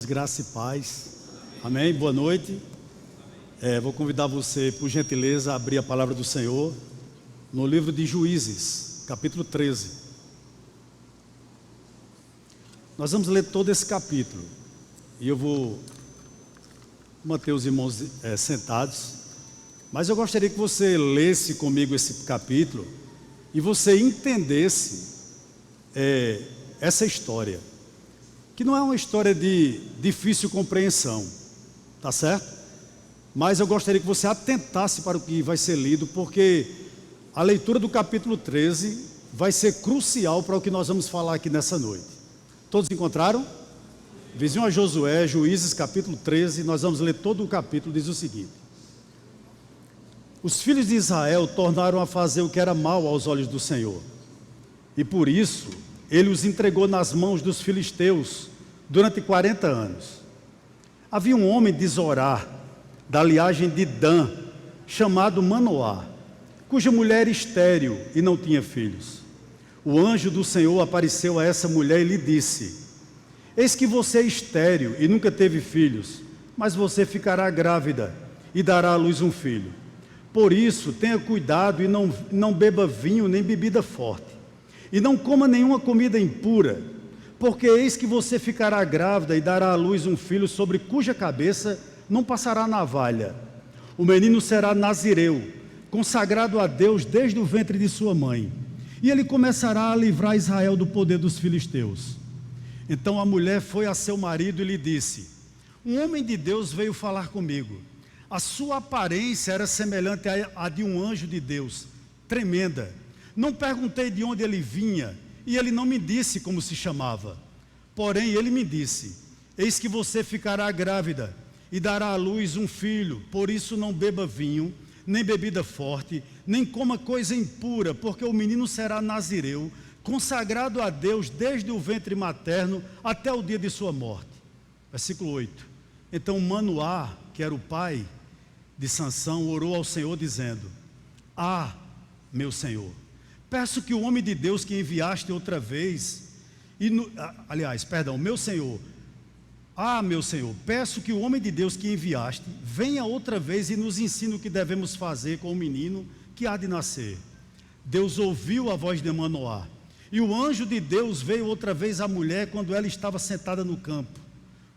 Graça e paz. Amém? Boa noite. Vou convidar você, por gentileza, a abrir a palavra do Senhor no livro de Juízes, capítulo 13. Nós vamos ler todo esse capítulo e eu vou manter os irmãos sentados, mas eu gostaria que você lesse comigo esse capítulo e você entendesse essa história, que não é uma história de difícil compreensão, tá certo? Mas eu gostaria que você atentasse para o que vai ser lido, porque a leitura do capítulo 13 vai ser crucial para o que nós vamos falar aqui nessa noite. Todos encontraram? Vizinho a Josué, Juízes capítulo 13, nós vamos ler todo o capítulo. Diz o seguinte: os filhos de Israel tornaram a fazer o que era mal aos olhos do Senhor, e por isso ele os entregou nas mãos dos filisteus durante 40 anos. Havia um homem de Zorá, da linhagem de Dan, chamado Manoá, cuja mulher era estéril e não tinha filhos. O anjo do Senhor apareceu a essa mulher e lhe disse: eis que você é estéril e nunca teve filhos, mas você ficará grávida e dará à luz um filho. Por isso, tenha cuidado e não beba vinho nem bebida forte, e não coma nenhuma comida impura, porque eis que você ficará grávida e dará à luz um filho sobre cuja cabeça não passará navalha. O menino será nazireu, consagrado a Deus desde o ventre de sua mãe, e ele começará a livrar Israel do poder dos filisteus. Então a mulher foi a seu marido e lhe disse: um homem de Deus veio falar comigo. A sua aparência era semelhante à de um anjo de Deus, tremenda. Não perguntei de onde ele vinha, e ele não me disse como se chamava. Porém, ele me disse: eis que você ficará grávida e dará à luz um filho, por isso não beba vinho, nem bebida forte, nem coma coisa impura, porque o menino será nazireu, consagrado a Deus desde o ventre materno até o dia de sua morte. Versículo 8. Então Manoá, que era o pai de Sansão, orou ao Senhor dizendo: meu Senhor, peço que o homem de Deus que enviaste outra vez, meu Senhor, meu Senhor, peço que o homem de Deus que enviaste venha outra vez e nos ensine o que devemos fazer com o menino que há de nascer. Deus ouviu a voz de Manoá, e o anjo de Deus veio outra vez à mulher quando ela estava sentada no campo.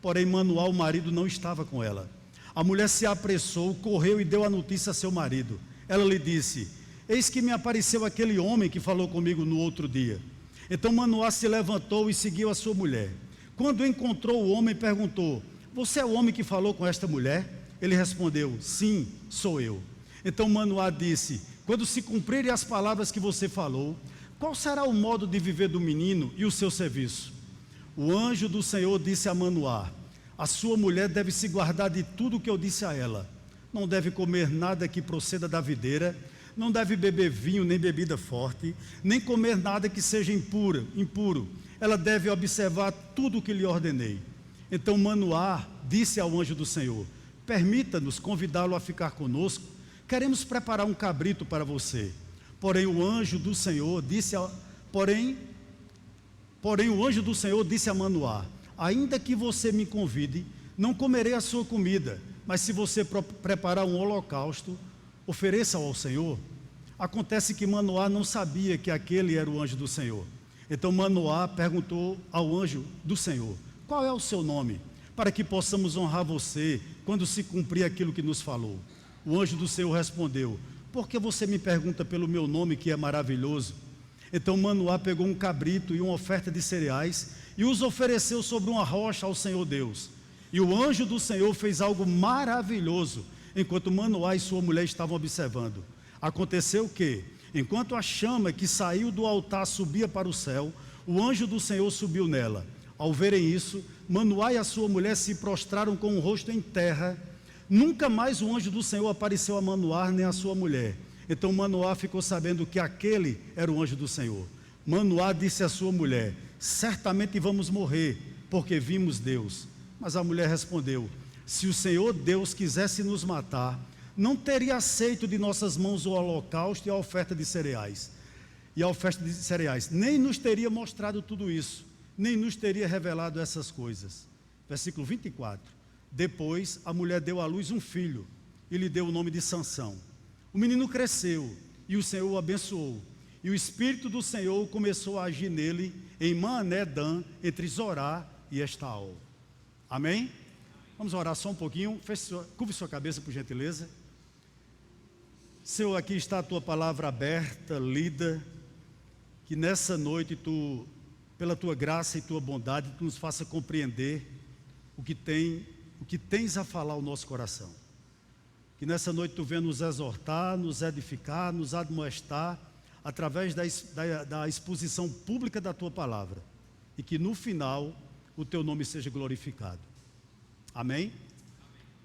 Porém Manoá, o marido, não estava com ela. A mulher se apressou, correu e deu a notícia a seu marido. Ela lhe disse: eis que me apareceu aquele homem que falou comigo no outro dia. Então Manoá se levantou e seguiu a sua mulher. Quando encontrou o homem, perguntou: você é o homem que falou com esta mulher? Ele respondeu: sim, sou eu. Então Manoá disse: quando se cumprirem as palavras que você falou, qual será o modo de viver do menino e o seu serviço? O anjo do Senhor disse a Manoá: a sua mulher deve se guardar de tudo o que eu disse a ela. Não deve comer nada que proceda da videira, não deve beber vinho nem bebida forte, nem comer nada que seja impuro. Ela deve observar tudo o que lhe ordenei. Então Manoá disse ao anjo do Senhor: permita-nos convidá-lo a ficar conosco, queremos preparar um cabrito para você. Porém o anjo do Senhor disse a Manoá: ainda que você me convide, não comerei a sua comida, mas se você preparar um holocausto, ofereça-o ao Senhor. Acontece que Manoá não sabia que aquele era o anjo do Senhor. Então Manoá perguntou ao anjo do Senhor: qual é o seu nome, para que possamos honrar você quando se cumprir aquilo que nos falou? O anjo do Senhor respondeu: por que você me pergunta pelo meu nome, que é maravilhoso? Então Manoá pegou um cabrito e uma oferta de cereais e os ofereceu sobre uma rocha ao Senhor Deus. E o anjo do Senhor fez algo maravilhoso enquanto Manoá e sua mulher estavam observando. Aconteceu que, enquanto a chama que saiu do altar subia para o céu, o anjo do Senhor subiu nela. Ao verem isso, Manoá e a sua mulher se prostraram com o rosto em terra. Nunca mais o anjo do Senhor apareceu a Manoá nem a sua mulher. Então Manoá ficou sabendo que aquele era o anjo do Senhor. Manoá disse à sua mulher: certamente vamos morrer, porque vimos Deus. Mas a mulher respondeu: se o Senhor Deus quisesse nos matar, não teria aceito de nossas mãos o holocausto e a oferta de cereais. Nem nos teria mostrado tudo isso, nem nos teria revelado essas coisas. versículo 24. Depois a mulher deu à luz um filho e lhe deu o nome de Sansão. O menino cresceu e o Senhor o abençoou. E o Espírito do Senhor começou a agir nele em Maanedã, entre Zorá e Estaol. Amém? Vamos orar só um pouquinho. Curve sua cabeça, por gentileza. Senhor, aqui está a tua palavra aberta, lida. Que nessa noite tu, pela tua graça e tua bondade, tu nos faça compreender o que tens a falar ao nosso coração. Que nessa noite tu venha nos exortar, nos edificar, nos admoestar, através da exposição pública da tua palavra. E que no final o teu nome seja glorificado. Amém?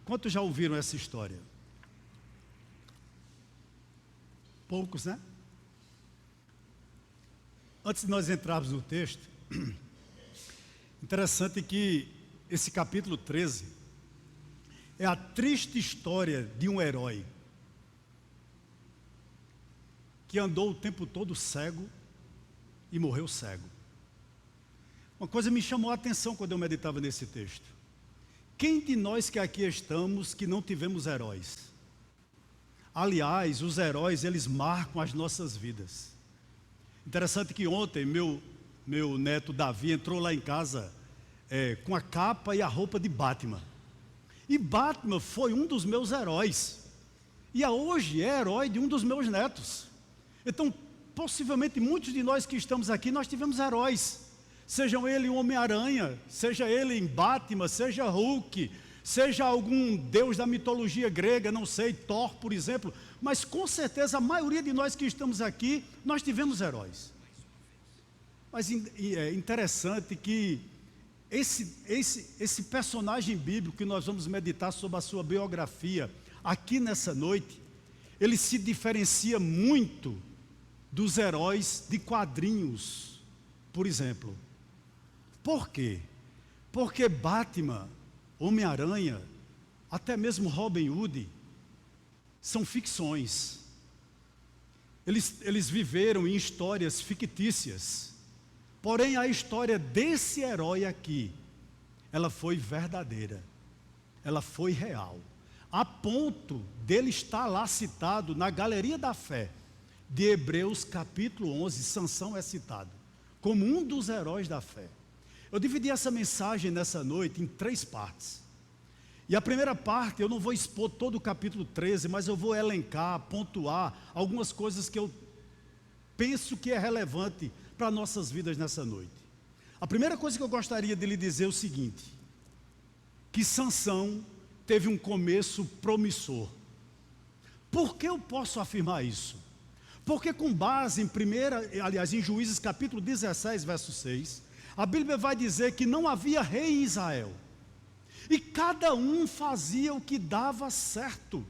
Quantos já ouviram essa história? Poucos, né? Antes de nós entrarmos no texto, interessante que esse capítulo 13 é a triste história de um herói que andou o tempo todo cego e morreu cego. Uma coisa me chamou a atenção quando eu meditava nesse texto. Quem de nós que aqui estamos que não tivemos heróis? Aliás, os heróis, eles marcam as nossas vidas. Interessante que ontem meu neto Davi entrou lá em casa com a capa e a roupa de Batman. E Batman foi um dos meus heróis. E hoje é herói de um dos meus netos. Então, possivelmente muitos de nós que estamos aqui, nós tivemos heróis. Sejam ele um Homem-Aranha, seja ele em Batman, seja Hulk, seja algum deus da mitologia grega, não sei, Thor, por exemplo. Mas com certeza a maioria de nós que estamos aqui, nós tivemos heróis. Mas é interessante que esse personagem bíblico que nós vamos meditar sobre a sua biografia aqui nessa noite, ele se diferencia muito dos heróis de quadrinhos, por exemplo. Por quê? Porque Batman, Homem-Aranha, até mesmo Robin Hood, são ficções. Eles viveram em histórias fictícias. Porém, a história desse herói aqui, ela foi verdadeira. Ela foi real. A ponto dele estar lá citado na Galeria da Fé de Hebreus capítulo 11, Sansão é citado como um dos heróis da fé. Eu dividi essa mensagem nessa noite em 3 partes. E a primeira parte, eu não vou expor todo o capítulo 13, mas eu vou elencar, pontuar algumas coisas que eu penso que é relevante para nossas vidas nessa noite. A primeira coisa que eu gostaria de lhe dizer é o seguinte: que Sansão teve um começo promissor. Por que eu posso afirmar isso? Porque com base em Juízes capítulo 16, verso 6, a Bíblia vai dizer que não havia rei em Israel. E cada um fazia o que dava certo.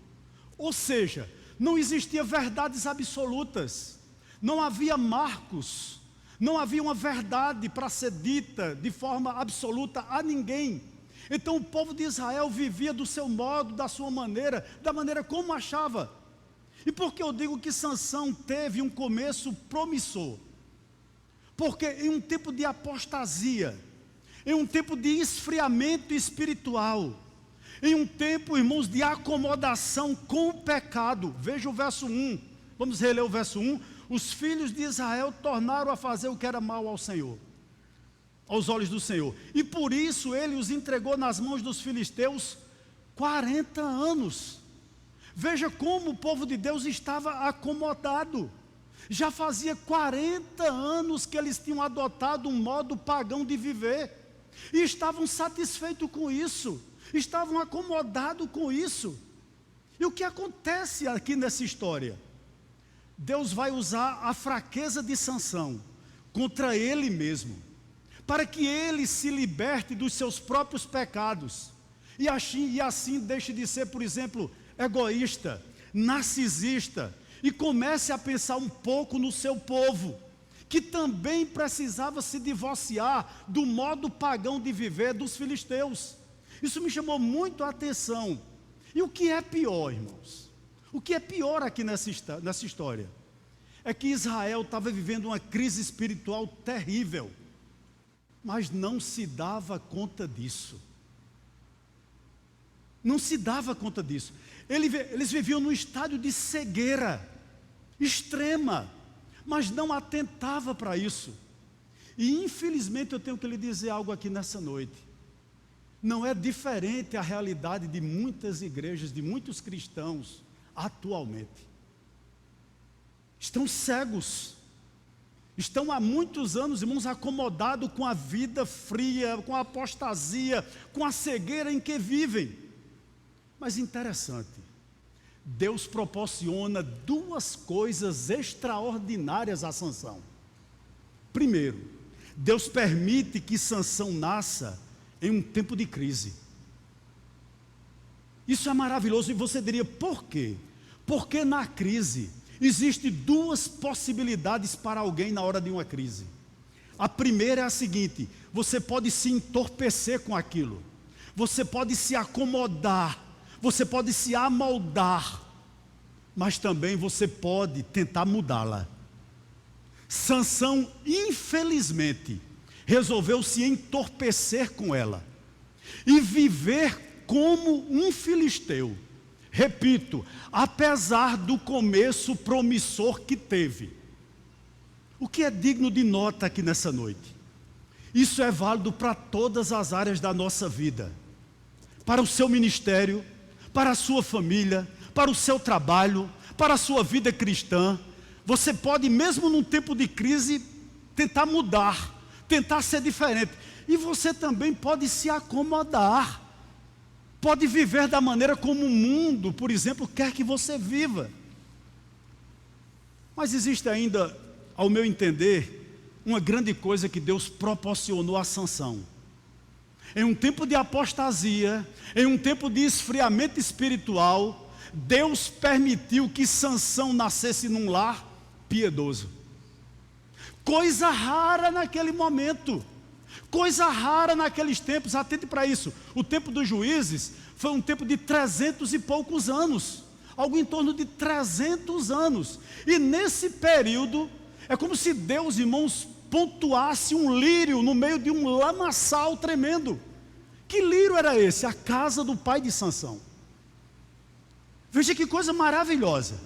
Ou seja, não existia verdades absolutas. Não havia marcos. Não havia uma verdade para ser dita de forma absoluta a ninguém. Então o povo de Israel vivia do seu modo, da sua maneira, da maneira como achava. E por que eu digo que Sansão teve um começo promissor? Porque em um tempo de apostasia, em um tempo de esfriamento espiritual, em um tempo, irmãos, de acomodação com o pecado. Veja o verso 1, vamos reler o verso 1. Os filhos de Israel tornaram a fazer o que era mal ao Senhor, aos olhos do Senhor, e por isso ele os entregou nas mãos dos filisteus 40 anos. Veja como o povo de Deus estava acomodado. Já fazia 40 anos que eles tinham adotado um modo pagão de viver, e estavam satisfeitos com isso, estavam acomodados com isso. E o que acontece aqui nessa história? Deus vai usar a fraqueza de Sansão contra ele mesmo, para que ele se liberte dos seus próprios pecados, e assim deixe de ser, por exemplo, egoísta, narcisista, e comece a pensar um pouco no seu povo, que também precisava se divorciar do modo pagão de viver dos filisteus. Isso me chamou muito a atenção. E o que é pior, irmãos? O que é pior aqui nessa história é que Israel estava vivendo uma crise espiritual terrível, mas não se dava conta disso. Não se dava conta disso. Eles viviam num estádio de cegueira extrema, mas não atentava para isso. E infelizmente eu tenho que lhe dizer algo aqui nessa noite. Não é diferente a realidade de muitas igrejas, de muitos cristãos atualmente. Estão cegos. Estão há muitos anos, irmãos, acomodados com a vida fria, com a apostasia, com a cegueira em que vivem. Mas interessante, Deus proporciona duas coisas extraordinárias a Sansão. Primeiro, Deus permite que Sansão nasça em um tempo de crise. Isso é maravilhoso. E você diria, por quê? Porque na crise existem duas possibilidades para alguém na hora de uma crise. A primeira é a seguinte: você pode se entorpecer com aquilo, você pode se acomodar, você pode se amoldar, mas também você pode tentar mudá-la. Sansão, infelizmente, resolveu se entorpecer com ela e viver como um filisteu. Repito, apesar do começo promissor que teve. O que é digno de nota aqui nessa noite? Isso é válido para todas as áreas da nossa vida. Para o seu ministério, para a sua família, para o seu trabalho, para a sua vida cristã. Você pode, mesmo num tempo de crise, tentar mudar, tentar ser diferente. E você também pode se acomodar. Pode viver da maneira como o mundo, por exemplo, quer que você viva. Mas existe ainda, ao meu entender, uma grande coisa que Deus proporcionou a Sansão. Em um tempo de apostasia, em um tempo de esfriamento espiritual, Deus permitiu que Sansão nascesse num lar piedoso. Coisa rara naquele momento. Coisa rara naqueles tempos. Atente para isso. O tempo dos juízes foi um tempo de 300 e poucos anos. Algo em torno de 300 anos. E nesse período, é como se Deus, irmãos, pontuasse um lírio no meio de um lamaçal tremendo. Que lírio era esse? A casa do pai de Sansão. Veja que coisa maravilhosa.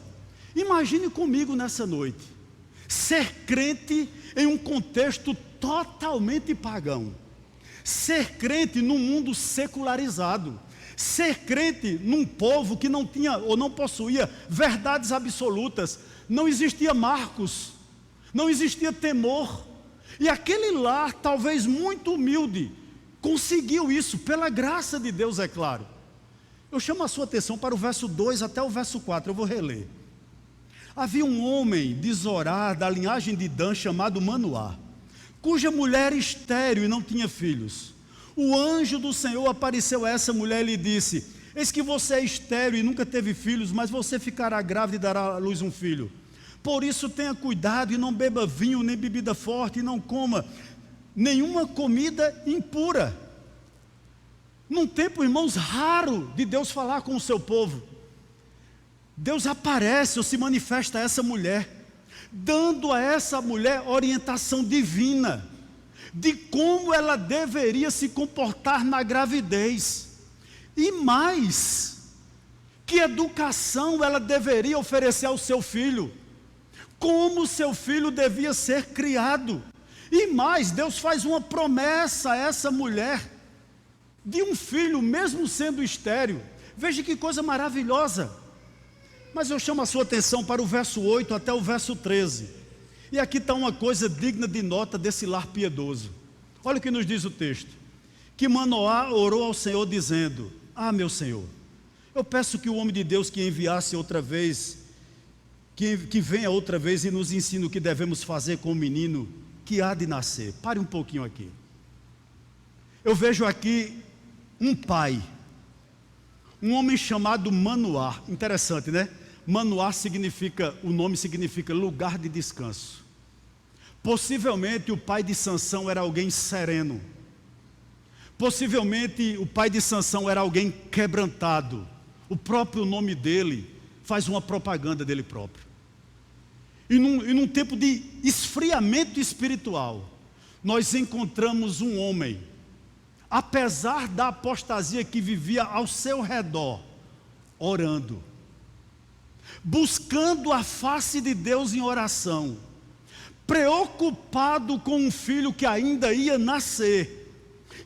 Imagine comigo nessa noite ser crente em um contexto totalmente pagão, ser crente num mundo secularizado, ser crente num povo que não tinha ou não possuía verdades absolutas. Não existia marcos, não existia temor, e aquele lar, talvez muito humilde, conseguiu isso, pela graça de Deus, é claro. Eu chamo a sua atenção para o verso 2 até o verso 4, eu vou reler. Havia um homem de Zorá, da linhagem de Dan, chamado Manoá, cuja mulher era estéril e não tinha filhos. O anjo do Senhor apareceu a essa mulher e lhe disse: eis que você é estéril e nunca teve filhos, mas você ficará grávida e dará à luz um filho. Por isso tenha cuidado e não beba vinho nem bebida forte, e não coma nenhuma comida impura. Num tempo, irmãos, raro de Deus falar com o seu povo, Deus aparece ou se manifesta a essa mulher, dando a essa mulher orientação divina, de como ela deveria se comportar na gravidez, e mais, que educação ela deveria oferecer ao seu filho, como seu filho devia ser criado, e mais, Deus faz uma promessa a essa mulher, de um filho, mesmo sendo estéril. Veja que coisa maravilhosa. Mas eu chamo a sua atenção para o verso 8 até o verso 13. E aqui está uma coisa digna de nota desse lar piedoso. Olha o que nos diz o texto. Que Manoá orou ao Senhor dizendo: ah, meu Senhor, eu peço que o homem de Deus que enviasse outra vez, que venha outra vez e nos ensine o que devemos fazer com o menino que há de nascer. Pare um pouquinho aqui. Eu vejo aqui um pai, um homem chamado Manoá. Interessante, né? Manoá significa, o nome significa lugar de descanso. Possivelmente o pai de Sansão era alguém sereno. Possivelmente o pai de Sansão era alguém quebrantado. O próprio nome dele faz uma propaganda dele próprio. E num tempo de esfriamento espiritual, nós encontramos um homem apesar da apostasia que vivia ao seu redor, orando, buscando a face de Deus em oração, preocupado com um filho que ainda ia nascer,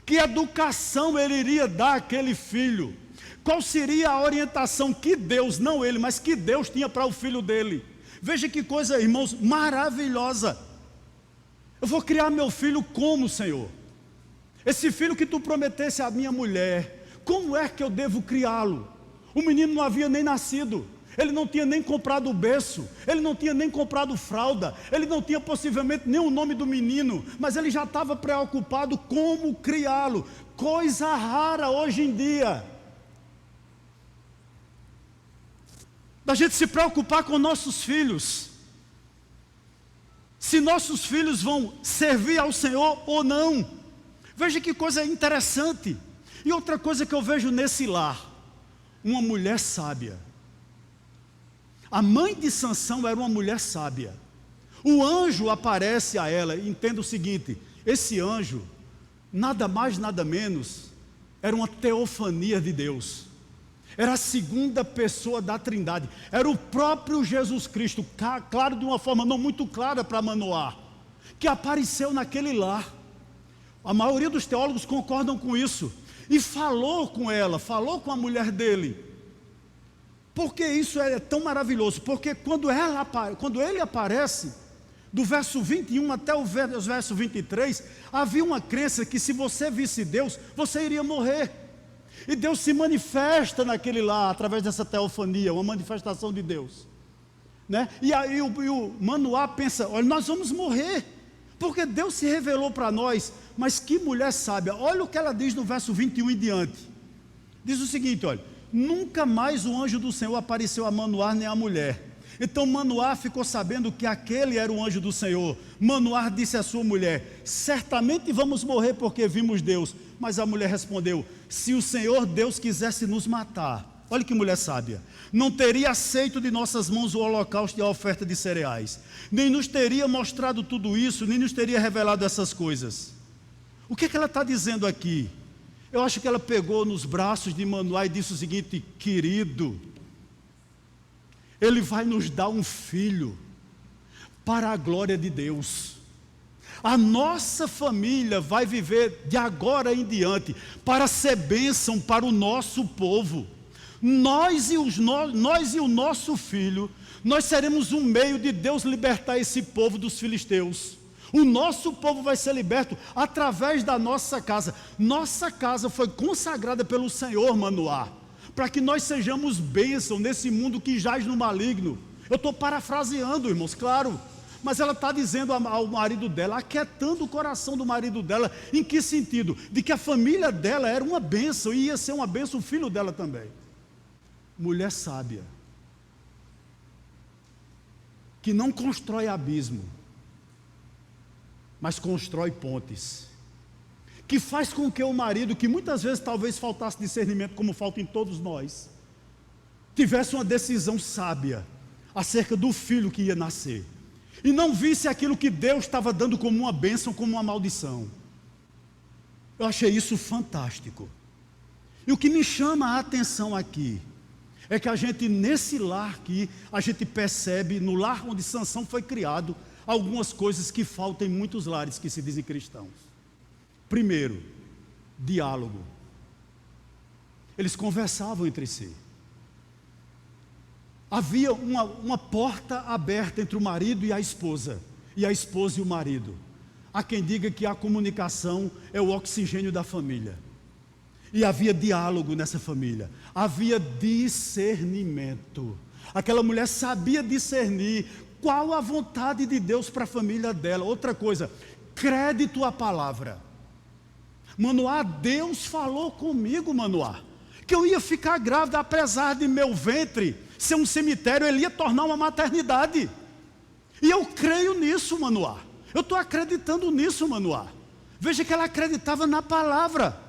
que educação ele iria dar àquele filho, qual seria a orientação que Deus, não ele, mas que Deus tinha para o filho dele. Veja que coisa, irmãos, maravilhosa. Eu vou criar meu filho como, Senhor? Esse filho que tu prometesse à minha mulher, como é que eu devo criá-lo? O menino não havia nem nascido, ele não tinha nem comprado o berço, ele não tinha nem comprado fralda, ele não tinha possivelmente nem o nome do menino, mas ele já estava preocupado como criá-lo. Coisa rara hoje em dia, da gente se preocupar com nossos filhos, se nossos filhos vão servir ao Senhor ou não. Veja que coisa interessante. E outra coisa que eu vejo nesse lar, uma mulher sábia. A mãe de Sansão era uma mulher sábia. O anjo aparece a ela, e entenda o seguinte, esse anjo, nada mais nada menos, era uma teofania de Deus. Era a segunda pessoa da Trindade, era o próprio Jesus Cristo, claro, de uma forma não muito clara para Manoá, que apareceu naquele lar. A maioria dos teólogos concordam com isso, e falou com ela, falou com a mulher dele. Por que isso é tão maravilhoso? Porque quando ele aparece, do verso 21 até o verso 23, havia uma crença que se você visse Deus, você iria morrer. E Deus se manifesta naquele lá, através dessa teofania, uma manifestação de Deus, né? E aí o Manoá pensa, olha, nós vamos morrer, porque Deus se revelou para nós. Mas que mulher sábia, olha o que ela diz no verso 21 em diante. Diz o seguinte, olha, nunca mais o anjo do Senhor apareceu a Manoá nem a mulher. Então Manoá ficou sabendo que aquele era o anjo do Senhor. Manoá disse à sua mulher, certamente vamos morrer porque vimos Deus. Mas a mulher respondeu, se o Senhor Deus quisesse nos matar, olha que mulher sábia, não teria aceito de nossas mãos o holocausto e a oferta de cereais, nem nos teria mostrado tudo isso, nem nos teria revelado essas coisas. O que é que ela está dizendo aqui? Eu acho que ela pegou nos braços de Manoá e disse o seguinte, querido, ele vai nos dar um filho para a glória de Deus. A nossa família vai viver de agora em diante para ser bênção para o nosso povo. Nós e o nosso filho, nós seremos um meio de Deus libertar esse povo dos filisteus. O nosso povo vai ser liberto através da nossa casa. Nossa casa foi consagrada pelo Senhor, Manoá, para que nós sejamos bênção nesse mundo que jaz no maligno. Eu estou parafraseando, irmãos, claro. Mas ela está dizendo ao marido dela, aquietando o coração do marido dela. Em que sentido? De que a família dela era uma bênção, e ia ser uma bênção o filho dela também. Mulher sábia, que não constrói abismo, mas constrói pontes, que faz com que o marido, que muitas vezes talvez faltasse discernimento, como falta em todos nós, tivesse uma decisão sábia acerca do filho que ia nascer, e não visse aquilo que Deus estava dando como uma bênção, como uma maldição. Eu achei isso fantástico. E o que me chama a atenção aqui, é que a gente, nesse lar aqui, a gente percebe, no lar onde Sansão foi criado, algumas coisas que faltam em muitos lares que se dizem cristãos. Primeiro, diálogo. Eles conversavam entre si. Havia uma porta aberta entre o marido e a esposa e o marido. Há quem diga que a comunicação é o oxigênio da família. E havia diálogo nessa família, havia discernimento. Aquela mulher sabia discernir qual a vontade de Deus para a família dela. Outra coisa, crédito à palavra. Manoá, Deus falou comigo, Manoá, que eu ia ficar grávida, apesar de meu ventre ser um cemitério, ele ia tornar uma maternidade. E eu creio nisso, Manoá. Eu estou acreditando nisso, Manoá. Veja que ela acreditava na palavra.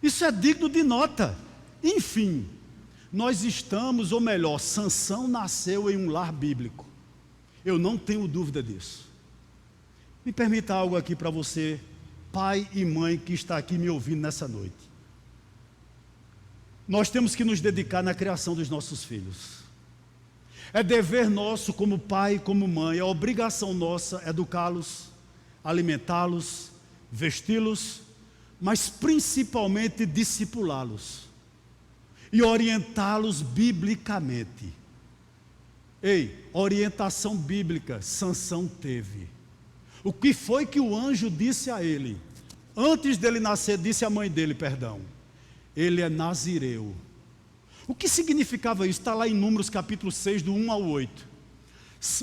Isso é digno de nota. Enfim, nós estamos, ou melhor, Sansão nasceu em um lar bíblico. Eu não tenho dúvida disso. Me permita algo aqui para você pai e mãe que está aqui me ouvindo nessa noite. Nós temos que nos dedicar na criação dos nossos filhos. É dever nosso como pai e como mãe, é obrigação nossa educá-los, alimentá-los, vesti-los, mas principalmente discipulá-los e orientá-los biblicamente. Ei, orientação bíblica, Sansão teve. O que foi que o anjo disse a ele? Antes dele nascer, disse à mãe dele, perdão. Ele é nazireu. O que significava isso? Está lá em Números capítulo 6, do 1 ao 8.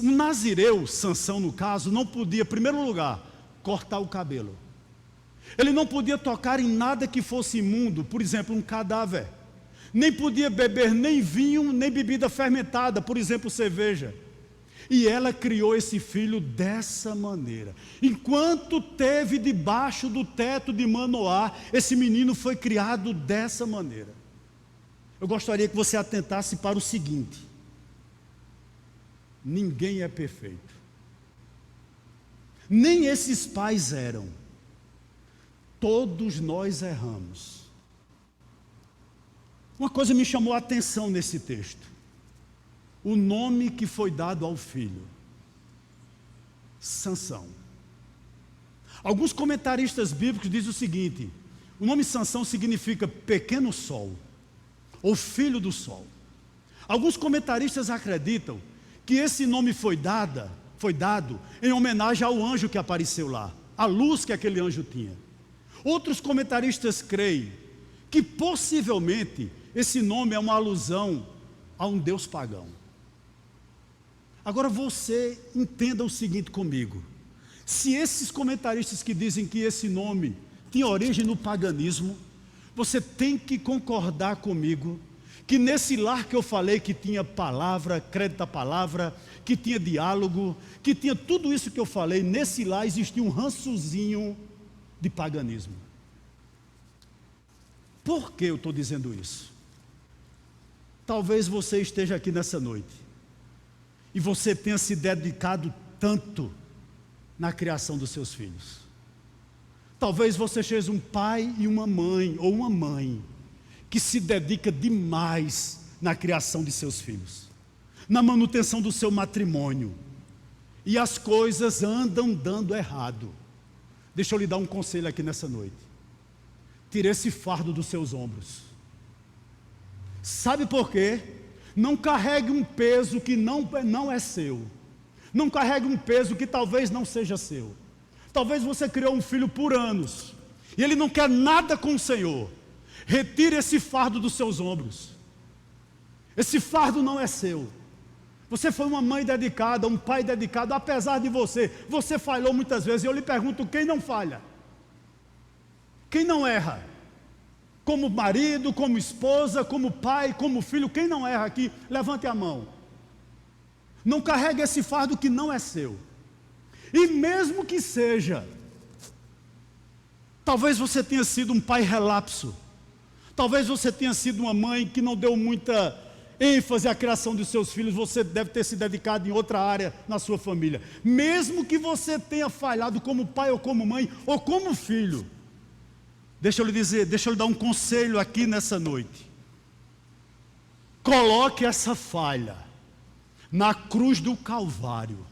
Um nazireu, Sansão no caso, não podia, em primeiro lugar, cortar o cabelo. Ele não podia tocar em nada que fosse imundo, por exemplo, um cadáver. Nem podia beber nem vinho, nem bebida fermentada, por exemplo, cerveja. E ela criou esse filho dessa maneira. Enquanto teve debaixo do teto de Manoá, esse menino foi criado dessa maneira. Eu gostaria que você atentasse para o seguinte: ninguém é perfeito. Nem esses pais eram. Todos nós erramos. Uma coisa me chamou a atenção nesse texto: o nome que foi dado ao filho, Sansão. Alguns comentaristas bíblicos dizem o seguinte: o nome Sansão significa pequeno sol, ou filho do sol. Alguns comentaristas acreditam que esse nome foi dado em homenagem ao anjo que apareceu lá, a luz que aquele anjo tinha. Outros comentaristas creem que possivelmente esse nome é uma alusão a um deus pagão. Agora você entenda o seguinte comigo: se esses comentaristas que dizem que esse nome tinha origem no paganismo, você tem que concordar comigo que nesse lar que eu falei, que tinha palavra, crédito à palavra, que tinha diálogo, que tinha tudo isso que eu falei, nesse lar existia um rançozinho de paganismo. Por que eu estou dizendo isso? Talvez você esteja aqui nessa noite e você tenha se dedicado tanto na criação dos seus filhos. Talvez você seja um pai e uma mãe, ou uma mãe, que se dedica demais na criação de seus filhos, na manutenção do seu matrimônio, e as coisas andam dando errado. Deixa eu lhe dar um conselho aqui nessa noite: tire esse fardo dos seus ombros. Sabe por quê? Não carregue um peso que não é seu. Não carregue um peso que talvez não seja seu. Talvez você criou um filho por anos e ele não quer nada com o Senhor. Retire esse fardo dos seus ombros. Esse fardo não é seu. Você foi uma mãe dedicada, um pai dedicado, apesar de você falhou muitas vezes. E eu lhe pergunto: quem não falha? Quem não erra? Como marido, como esposa, como pai, como filho, quem não erra aqui? Levante a mão. Não carregue esse fardo que não é seu. E mesmo que seja, talvez você tenha sido um pai relapso. Talvez você tenha sido uma mãe que não deu muita ênfase à criação dos seus filhos. Você deve ter se dedicado em outra área na sua família. Mesmo que você tenha falhado como pai ou como mãe ou como filho, deixa eu lhe dar um conselho aqui nessa noite. Coloque essa falha na cruz do Calvário.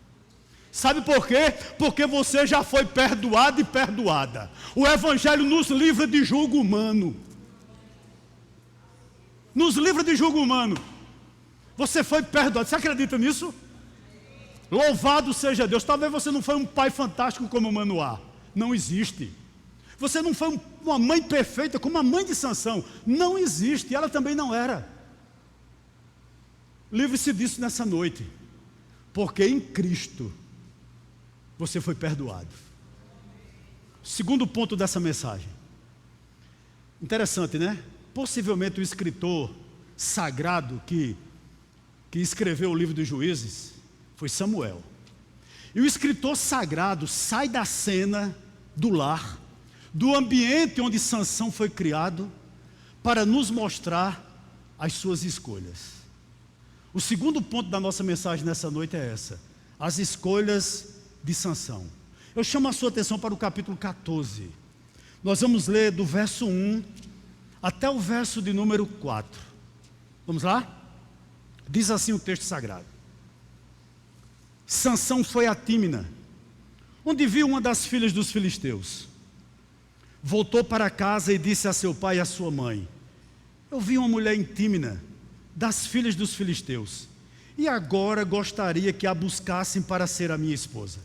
Sabe por quê? Porque você já foi perdoado e perdoada. O Evangelho nos livra de julgo humano. Nos livra de julgo humano. Você foi perdoado. Você acredita nisso? Louvado seja Deus. Talvez você não foi um pai fantástico como Manoá. Não existe. Você não foi uma mãe perfeita como a mãe de Sansão. Não existe, ela também não era. Livre-se disso nessa noite, porque em Cristo você foi perdoado. Segundo ponto dessa mensagem. Interessante, né? Possivelmente o escritor sagrado que escreveu o livro dos Juízes foi Samuel. E o escritor sagrado sai da cena do lar, do ambiente onde Sansão foi criado, para nos mostrar as suas escolhas. O segundo ponto da nossa mensagem nessa noite é essa: as escolhas de Sansão. Eu chamo a sua atenção para o capítulo 14. Nós vamos ler do verso 1 até o verso de número 4. Vamos lá? Diz assim o texto sagrado: Sansão foi a Tímina, onde viu uma das filhas dos filisteus. Voltou para casa e disse a seu pai e a sua mãe: eu vi uma mulher em Tímina, das filhas dos filisteus, e agora gostaria que a buscassem para ser a minha esposa.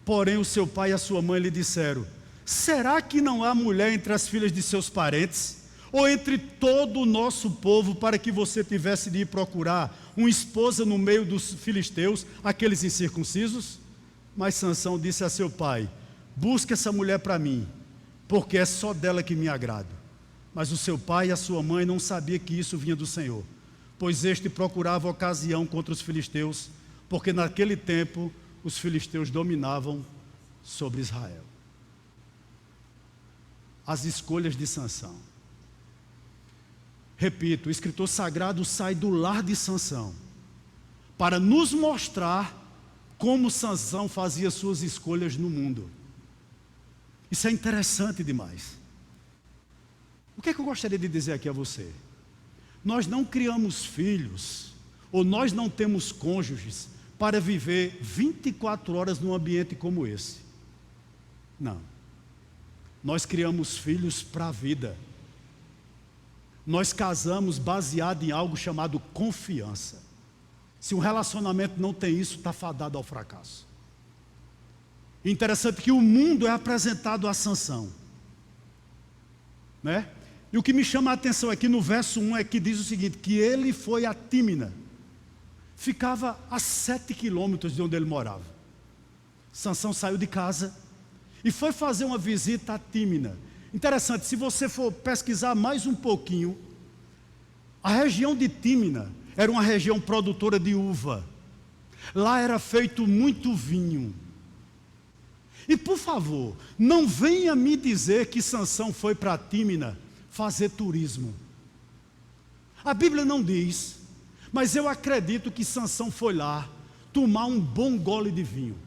Porém o seu pai e a sua mãe lhe disseram: será que não há mulher entre as filhas de seus parentes, ou entre todo o nosso povo, para que você tivesse de ir procurar uma esposa no meio dos filisteus, aqueles incircuncisos? Mas Sansão disse a seu pai: busque essa mulher para mim, porque é só dela que me agrado. Mas o seu pai e a sua mãe não sabiam que isso vinha do Senhor, pois este procurava ocasião contra os filisteus, porque naquele tempo os filisteus dominavam sobre Israel. As escolhas de Sansão. Repito, o escritor sagrado sai do lar de Sansão para nos mostrar como Sansão fazia suas escolhas no mundo. Isso é interessante demais. O que é que eu gostaria de dizer aqui a você? Nós não criamos filhos, ou nós não temos cônjuges para viver 24 horas num ambiente como esse. Não. Nós criamos filhos para a vida. Nós casamos baseado em algo chamado confiança. Se um relacionamento não tem isso, está fadado ao fracasso. Interessante que o mundo é apresentado a Sansão, né? E o que me chama a atenção aqui no verso 1 é que diz o seguinte: que ele foi a Tímina, ficava a 7 quilômetros de onde ele morava. Sansão saiu de casa e foi fazer uma visita a Tímina. Interessante, se você for pesquisar mais um pouquinho, a região de Tímina era uma região produtora de uva. Lá era feito muito vinho. E por favor, não venha me dizer que Sansão foi para Tímina fazer turismo. A Bíblia não diz, mas eu acredito que Sansão foi lá tomar um bom gole de vinho,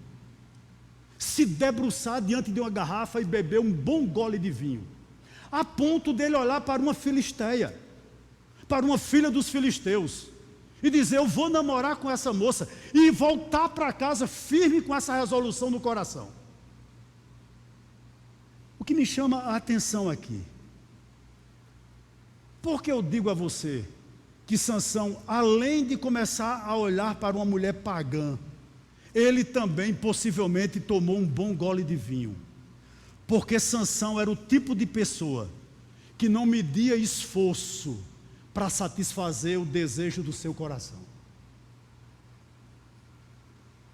se debruçar diante de uma garrafa e beber um bom gole de vinho, a ponto dele olhar para uma filisteia, para uma filha dos filisteus, e dizer: eu vou namorar com essa moça, e voltar para casa firme com essa resolução no coração. O que me chama a atenção aqui, porque eu digo a você que Sansão, além de começar a olhar para uma mulher pagã, ele também possivelmente tomou um bom gole de vinho, porque Sansão era o tipo de pessoa que não media esforço para satisfazer o desejo do seu coração.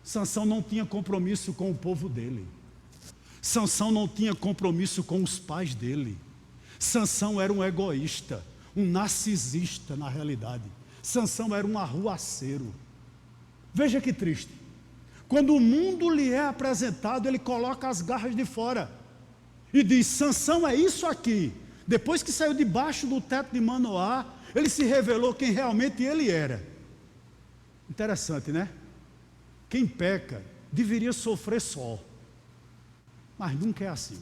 Sansão não tinha compromisso com o povo dele. Sansão não tinha compromisso com os pais dele. Sansão era um egoísta, um narcisista na realidade. Sansão era um arruaceiro. Veja que triste. Quando o mundo lhe é apresentado, ele coloca as garras de fora e diz: Sansão é isso aqui. Depois que saiu debaixo do teto de Manoá, ele se revelou quem realmente ele era. Interessante, né? Quem peca deveria sofrer só, mas nunca é assim.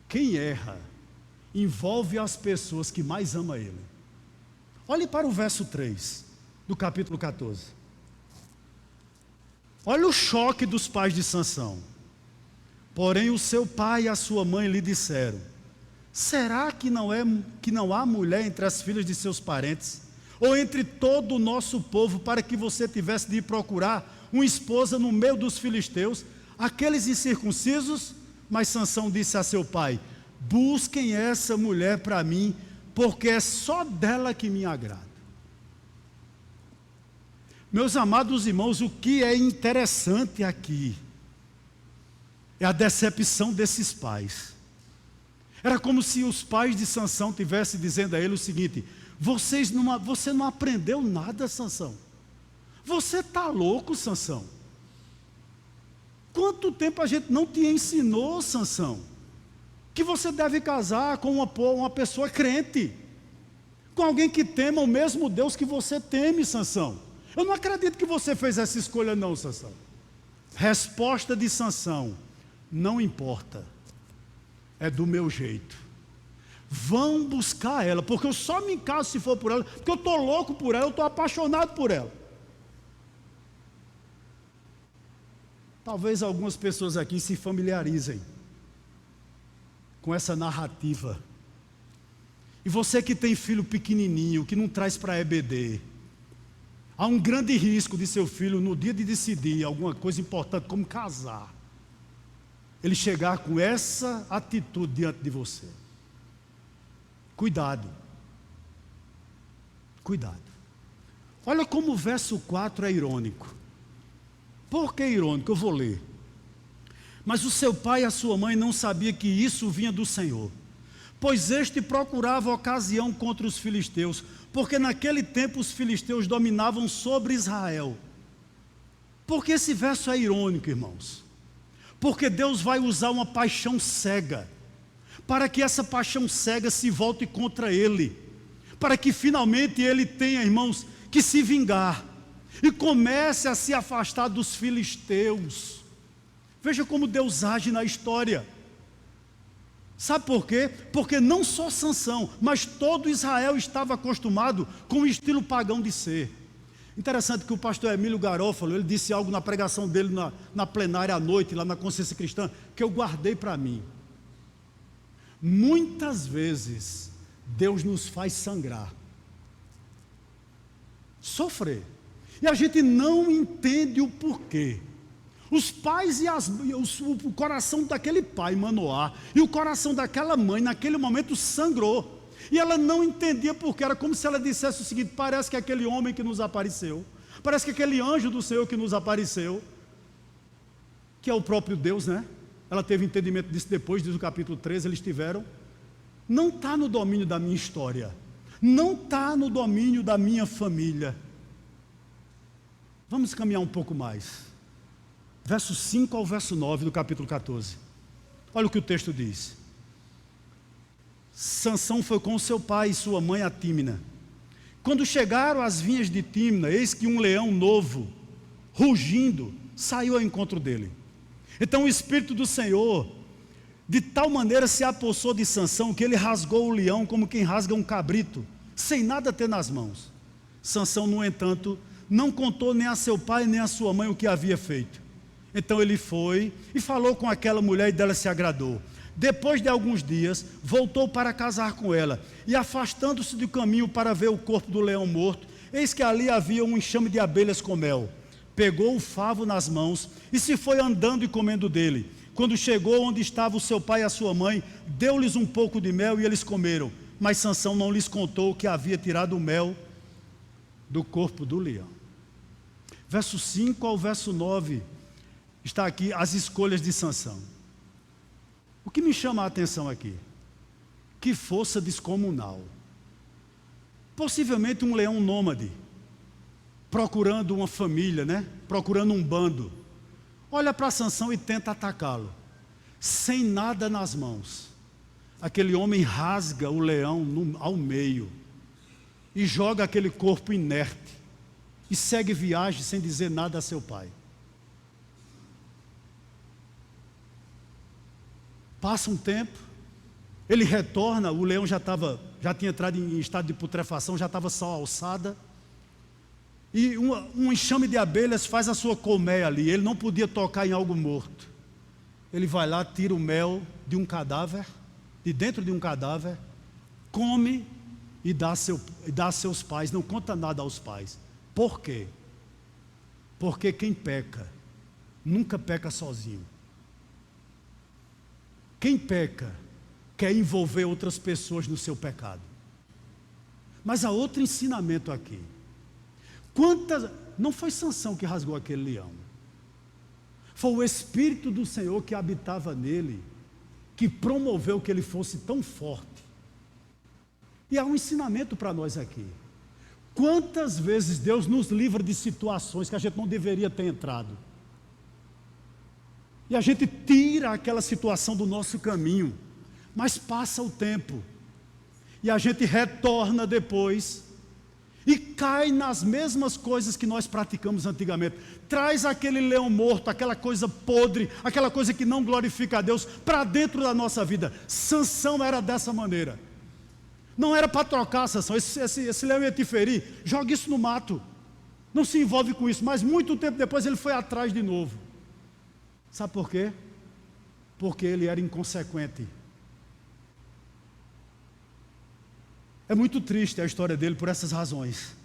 Quem erra envolve as pessoas que mais amam ele. Olhe para o verso 3 do capítulo 14. Olha o choque dos pais de Sansão. Porém o seu pai e a sua mãe lhe disseram: será que não há mulher entre as filhas de seus parentes, ou entre todo o nosso povo, para que você tivesse de ir procurar uma esposa no meio dos filisteus, aqueles incircuncisos? Mas Sansão disse a seu pai: busquem essa mulher para mim, porque é só dela que me agrada. Meus amados irmãos, o que é interessante aqui é a decepção desses pais. Era como se os pais de Sansão estivessem dizendo a ele o seguinte: você não aprendeu nada, Sansão. Você está louco, Sansão. Quanto tempo a gente não te ensinou, Sansão, que você deve casar com uma pessoa crente, com alguém que tema o mesmo Deus que você teme, Sansão. Eu não acredito que você fez essa escolha não, Sansão. Resposta de Sansão: não importa, é do meu jeito. Vão buscar ela, porque eu só me caso se for por ela, porque eu estou louco por ela, eu estou apaixonado por ela. Talvez algumas pessoas aqui se familiarizem com essa narrativa. E você que tem filho pequenininho, que não traz para EBD, há um grande risco de seu filho, no dia de decidir alguma coisa importante, como casar, ele chegar com essa atitude diante de você. Cuidado. Cuidado. Olha como o verso 4 é irônico. Por que irônico? Eu vou ler. Mas o seu pai e a sua mãe não sabiam que isso vinha do Senhor, pois este procurava ocasião contra os filisteus, porque naquele tempo os filisteus dominavam sobre Israel. Por que esse verso é irônico, irmãos? Porque Deus vai usar uma paixão cega, para que essa paixão cega se volte contra ele, para que finalmente ele tenha, irmãos, que se vingar, e comece a se afastar dos filisteus. Veja como Deus age na história. Sabe por quê? Porque não só Sansão, mas todo Israel estava acostumado com o estilo pagão de ser. Interessante que o pastor Emílio Garófalo, ele disse algo na pregação dele na plenária à noite, lá na Consciência Cristã, que eu guardei para mim. Muitas vezes, Deus nos faz sangrar, sofrer, e a gente não entende o porquê. Os pais e o coração daquele pai, Manoá, e o coração daquela mãe, naquele momento sangrou. E ela não entendia porque era como se ela dissesse o seguinte: parece que aquele homem que nos apareceu, parece que aquele anjo do Senhor que nos apareceu, que é o próprio Deus, né? Ela teve entendimento disso depois, diz o capítulo 13, eles tiveram. Não está no domínio da minha história, não está no domínio da minha família. Vamos caminhar um pouco mais. Verso 5 ao verso 9 do capítulo 14. Olha o que o texto diz. Sansão foi com seu pai e sua mãe a Tímina. Quando chegaram às vinhas de Tímina, eis que um leão novo, rugindo, saiu ao encontro dele. Então o Espírito do Senhor, de tal maneira se apossou de Sansão, que ele rasgou o leão como quem rasga um cabrito, sem nada ter nas mãos. Sansão, no entanto, não contou nem a seu pai nem a sua mãe o que havia feito. Então ele foi e falou com aquela mulher e dela se agradou. Depois de alguns dias, voltou para casar com ela, e afastando-se do caminho para ver o corpo do leão morto, eis que ali havia um enxame de abelhas com mel. Pegou o favo nas mãos e se foi andando e comendo dele. Quando chegou onde estava o seu pai e a sua mãe, deu-lhes um pouco de mel e eles comeram. Mas Sansão não lhes contou que havia tirado o mel do corpo do leão. Verso 5 ao verso 9, está aqui as escolhas de Sansão. O que me chama a atenção aqui? Que força descomunal. Possivelmente um leão nômade, procurando uma família, né? Procurando um bando. Olha para Sansão e tenta atacá-lo, sem nada nas mãos. Aquele homem rasga o leão ao meio e joga aquele corpo inerte e segue viagem sem dizer nada a seu pai. Passa um tempo, ele retorna, o leão já tinha entrado em estado de putrefação, já estava só alçada, e um enxame de abelhas faz a sua colmeia ali, ele não podia tocar em algo morto. Ele vai lá, tira o mel de um cadáver, de dentro de um cadáver, come e dá a seus pais, não conta nada aos pais. Por quê? Porque quem peca, nunca peca sozinho. Quem peca, quer envolver outras pessoas no seu pecado. Mas há outro ensinamento aqui. Não foi Sansão que rasgou aquele leão. Foi o Espírito do Senhor que habitava nele, que promoveu que ele fosse tão forte. E há um ensinamento para nós aqui. Quantas vezes Deus nos livra de situações que a gente não deveria ter entrado. E a gente tira aquela situação do nosso caminho, mas passa o tempo, e a gente retorna depois, e cai nas mesmas coisas que nós praticamos antigamente. Traz aquele leão morto, aquela coisa podre, aquela coisa que não glorifica a Deus para dentro da nossa vida. Sansão era dessa maneira. Não era para trocar, Sansão, esse leão ia te ferir, joga isso no mato. Não se envolve com isso, mas muito tempo depois ele foi atrás de novo. Sabe por quê? Porque ele era inconsequente. É muito triste a história dele por essas razões.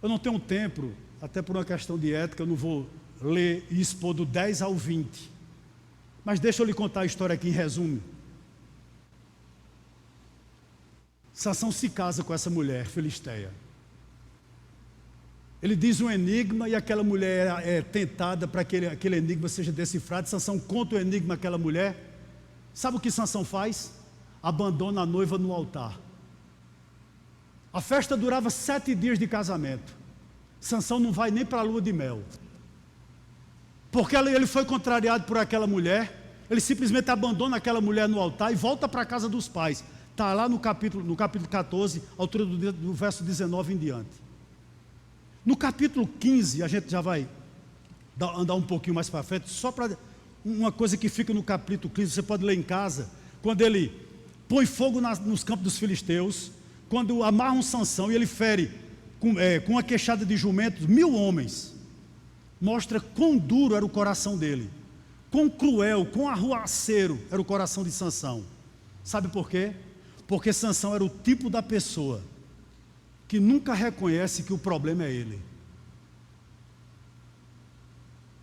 Eu não tenho tempo, até por uma questão de ética, eu não vou ler e expor do 10 ao 20. Mas deixa eu lhe contar a história aqui em resumo. Sansão se casa com essa mulher filisteia. Ele diz um enigma e aquela mulher é tentada para que aquele enigma seja decifrado. Sansão conta o enigma àquela mulher. Sabe o que Sansão faz? Abandona a noiva no altar. A festa durava 7 dias de casamento. Sansão não vai nem para a lua de mel. Porque ele foi contrariado por aquela mulher. Ele simplesmente abandona aquela mulher no altar e volta para a casa dos pais. Está lá no capítulo 14, altura do verso 19 em diante. No capítulo 15, a gente já vai andar um pouquinho mais para frente, só para uma coisa que fica no capítulo 15, você pode ler em casa, quando ele põe fogo nos campos dos filisteus, quando amarram Sansão e ele fere com uma queixada de jumentos 1000 homens, mostra quão duro era o coração dele, quão cruel, quão arruaceiro era o coração de Sansão. Sabe por quê? Porque Sansão era o tipo da pessoa que nunca reconhece que o problema é ele.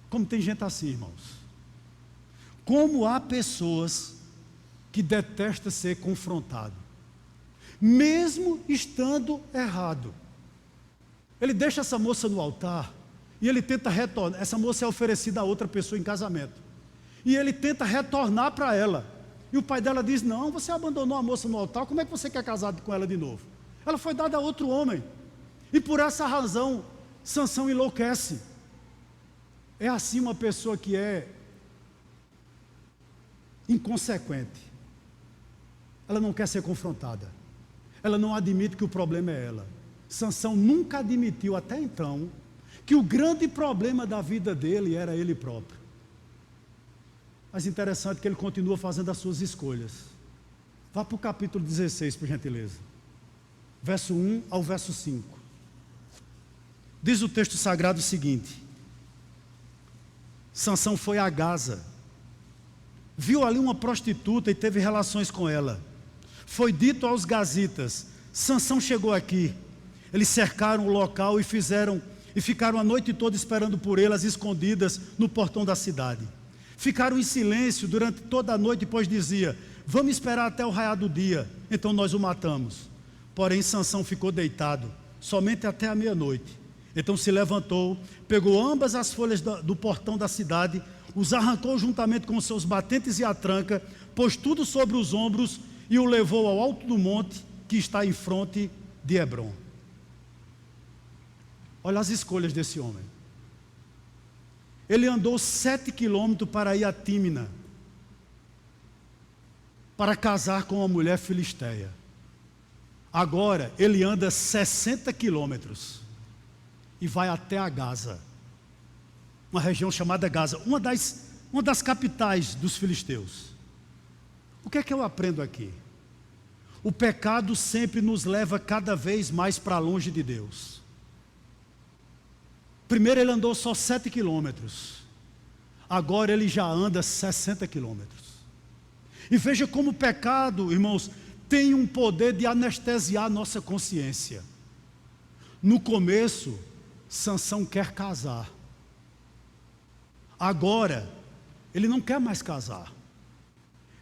Como tem gente assim, irmãos. Como há pessoas que detestam ser confrontado, mesmo estando errado. Ele deixa essa moça no altar e ele tenta retornar. Essa moça é oferecida a outra pessoa em casamento. E ele tenta retornar para ela. E o pai dela diz: não, você abandonou a moça no altar, como é que você quer casar com ela de novo? Ela foi dada a outro homem. E por essa razão, Sansão enlouquece. É assim uma pessoa que é inconsequente. Ela não quer ser confrontada. Ela não admite que o problema é ela. Sansão nunca admitiu até então que o grande problema da vida dele era ele próprio. Mas interessante que ele continua fazendo as suas escolhas. Vá para o capítulo 16, por gentileza. Verso 1 ao verso 5. Diz o texto sagrado o seguinte: Sansão foi a Gaza, viu ali uma prostituta e teve relações com ela. Foi dito aos gazitas: Sansão chegou aqui. Eles cercaram o local e ficaram a noite toda esperando por ele, às escondidas no portão da cidade. Ficaram em silêncio durante toda a noite, pois dizia: vamos esperar até o raiar do dia, então nós o matamos. Porém Sansão ficou deitado somente até a meia-noite. Então se levantou, pegou ambas as folhas do portão da cidade, os arrancou juntamente com os seus batentes e a tranca, pôs tudo sobre os ombros e o levou ao alto do monte que está em fronte de Hebrom. Olha as escolhas desse homem. Ele andou 7 quilômetros para ir a Tímina, para casar com uma mulher filisteia. Agora ele anda 60 quilômetros e vai até a Gaza, uma região chamada Gaza, uma das capitais dos filisteus. O que é que eu aprendo aqui? O pecado sempre nos leva cada vez mais para longe de Deus. Primeiro ele andou só 7 quilômetros, agora ele já anda 60 quilômetros. E veja como o pecado, irmãos, tem um poder de anestesiar a nossa consciência. No começo, Sansão quer casar. Agora, ele não quer mais casar.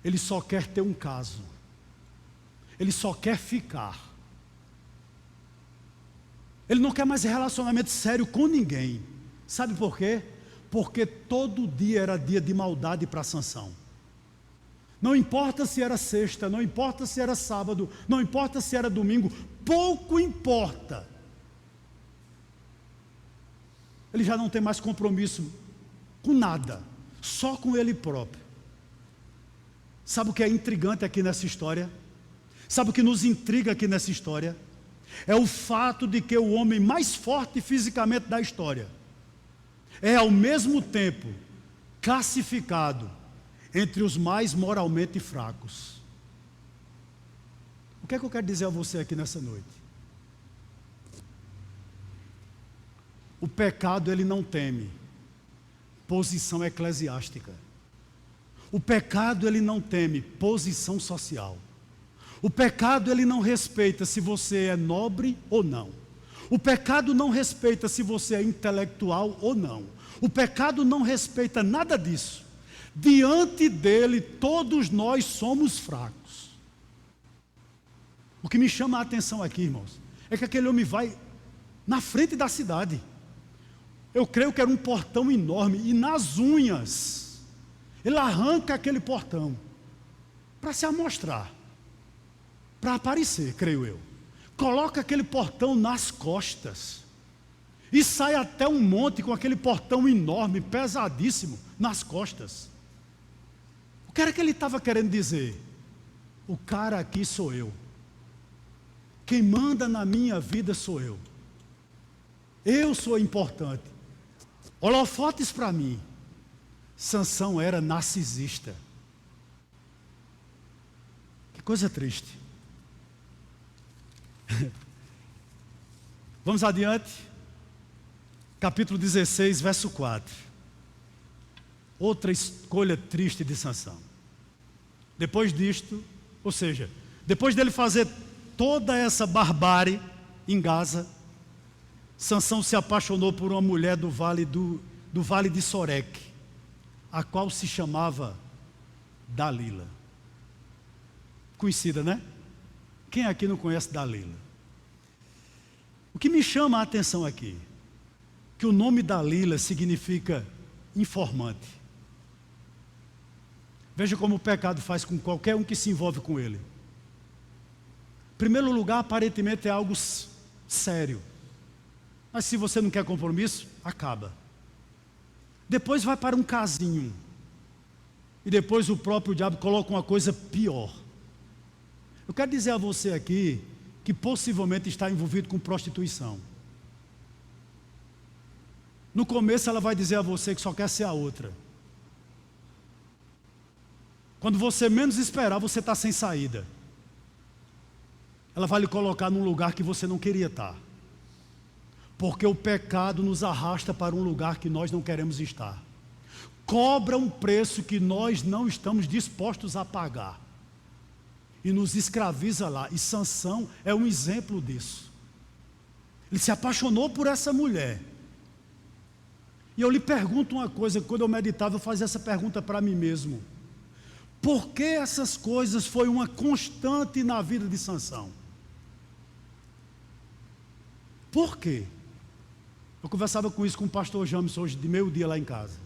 Ele só quer ter um caso. Ele só quer ficar. Ele não quer mais relacionamento sério com ninguém. Sabe por quê? Porque todo dia era dia de maldade para Sansão. Não importa se era sexta, não importa se era sábado, não importa se era domingo, pouco importa. Ele já não tem mais compromisso com nada, só com ele próprio. Sabe o que é intrigante aqui nessa história? Sabe o que nos intriga aqui nessa história? é o fato de que o homem mais forte fisicamente da história é ao mesmo tempo classificado entre os mais moralmente fracos. O que é que eu quero dizer a você aqui nessa noite? O pecado, ele não teme posição eclesiástica. O pecado, ele não teme posição social. O pecado, ele não respeita se você é nobre ou não. O pecado não respeita se você é intelectual ou não. O pecado não respeita nada disso. Diante dele, todos nós somos fracos. O que me chama a atenção aqui, irmãos, é que aquele homem vai na frente da cidade. Eu creio que era um portão enorme, e nas unhas, ele arranca aquele portão para se amostrar, para aparecer, creio eu. Coloca aquele portão nas costas e sai até um monte com aquele portão enorme, pesadíssimo, nas costas. O que era que ele estava querendo dizer? O cara aqui sou eu. Quem manda na minha vida sou eu. Eu sou importante. Holofotes para mim. Sansão era narcisista. Que coisa triste. Vamos adiante. Capítulo 16, verso 4. Outra escolha triste de Sansão. Depois disto, ou seja, depois dele fazer toda essa barbárie em Gaza, Sansão se apaixonou por uma mulher do vale de Soreque, a qual se chamava Dalila. Conhecida, né? Quem aqui não conhece Dalila? O que me chama a atenção aqui, que o nome Dalila significa informante. Veja como o pecado faz com qualquer um que se envolve com ele. Em primeiro lugar, aparentemente é algo sério. Mas se você não quer compromisso, acaba. Depois vai para um casinho. E depois o próprio diabo coloca uma coisa pior. Eu quero dizer a você aqui que possivelmente está envolvido com prostituição. No começo ela vai dizer a você que só quer ser a outra. Quando você menos esperar, você está sem saída. Ela vai lhe colocar num lugar que você não queria estar. Porque o pecado nos arrasta para um lugar que nós não queremos estar. Cobra um preço que nós não estamos dispostos a pagar. E nos escraviza lá. E Sansão é um exemplo disso. Ele se apaixonou por essa mulher. E eu lhe pergunto uma coisa, quando eu meditava, eu fazia essa pergunta para mim mesmo. Por que essas coisas foi uma constante na vida de Sansão? Por quê? Eu conversava com isso com o pastor James hoje de meio-dia lá em casa.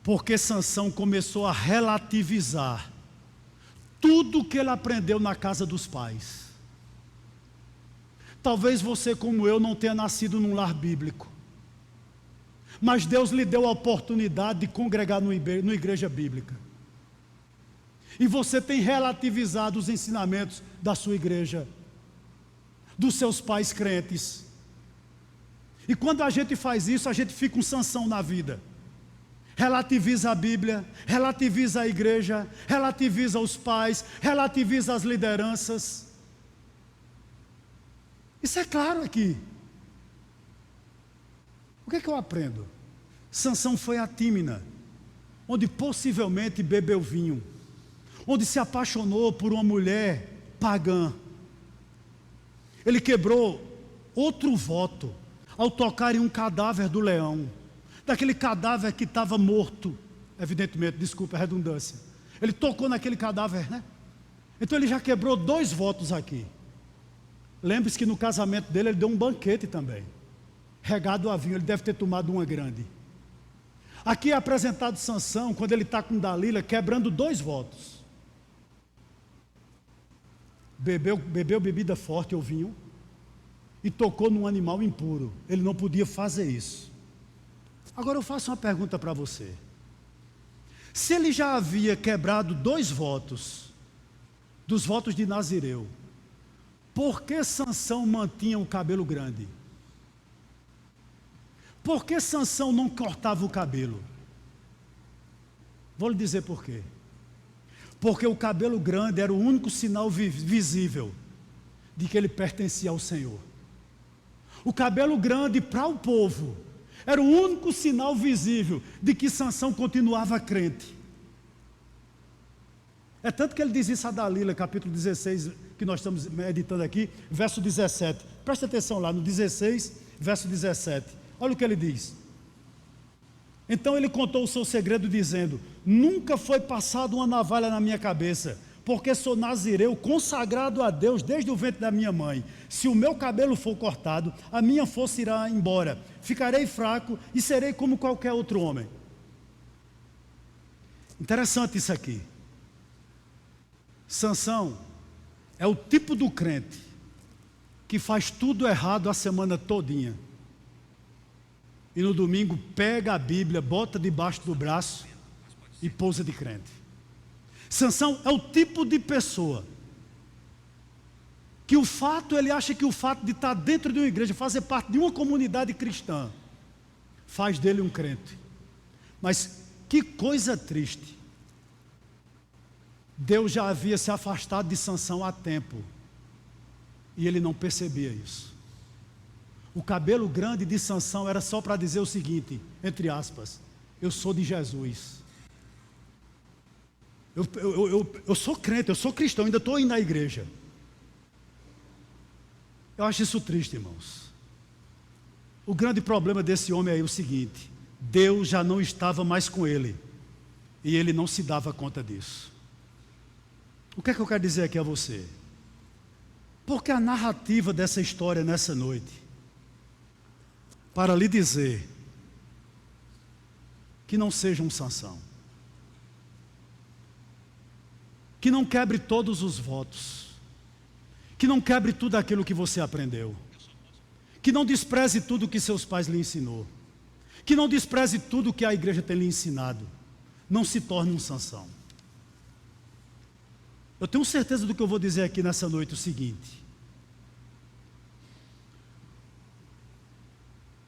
Porque Sansão começou a relativizar tudo que ele aprendeu na casa dos pais. Talvez você, como eu, não tenha nascido num lar bíblico. Mas Deus lhe deu a oportunidade de congregar numa igreja bíblica. E você tem relativizado os ensinamentos da sua igreja, dos seus pais crentes. E quando a gente faz isso, a gente fica um Sansão na vida. Relativiza a Bíblia, relativiza a igreja, relativiza os pais, relativiza as lideranças. Isso é claro aqui. O que é que eu aprendo? Sansão foi a Tímina, onde possivelmente bebeu vinho, onde se apaixonou por uma mulher pagã. Ele quebrou outro voto ao tocar em um cadáver do leão, daquele cadáver que estava morto, evidentemente, desculpa a redundância. Ele tocou naquele cadáver, né? Então ele já quebrou 2 votos aqui. Lembre-se que no casamento dele ele deu um banquete também, regado a vinho, ele deve ter tomado uma grande. Aqui é apresentado Sansão, quando ele está com Dalila, quebrando 2 votos. Bebeu bebida forte ou vinho, e tocou num animal impuro. Ele não podia fazer isso. Agora eu faço uma pergunta para você. Se ele já havia quebrado 2 votos, dos votos de Nazireu, Por que Sansão mantinha o cabelo grande? Por que Sansão não cortava o cabelo? Vou lhe dizer por quê. Porque o cabelo grande era o único sinal visível de que ele pertencia ao Senhor. O cabelo grande para o povo era o único sinal visível de que Sansão continuava crente. É tanto que ele diz isso a Dalila, capítulo 16, que nós estamos meditando aqui, verso 17. Presta atenção lá no 16, verso 17. Olha o que ele diz. Então ele contou o seu segredo dizendo: nunca foi passada uma navalha na minha cabeça, porque sou nazireu, consagrado a Deus desde o ventre da minha mãe. Se o meu cabelo for cortado, a minha força irá embora. Ficarei fraco e serei como qualquer outro homem. Interessante isso aqui. Sansão é o tipo do crente que faz tudo errado a semana todinha. E no domingo pega a Bíblia, bota debaixo do braço e pousa de crente. Sansão é o tipo de pessoa que ele acha que o fato de estar dentro de uma igreja, fazer parte de uma comunidade cristã, faz dele um crente. Mas que coisa triste. Deus já havia se afastado de Sansão há tempo e ele não percebia isso. O cabelo grande de Sansão era só para dizer o seguinte, entre aspas: eu sou de Jesus. Eu sou crente, eu sou cristão, ainda estou indo à igreja. Eu acho isso triste, irmãos. O grande problema desse homem é o seguinte: Deus já não estava mais com ele e ele não se dava conta disso. O que é que eu quero dizer aqui a você? Porque a narrativa dessa história nessa noite, para lhe dizer que não seja um Sansão, que não quebre todos os votos, que não quebre tudo aquilo que você aprendeu, que não despreze tudo que seus pais lhe ensinou, que não despreze tudo que a igreja tem lhe ensinado. Não se torne um Sansão. Eu tenho certeza do que eu vou dizer aqui nessa noite: o seguinte: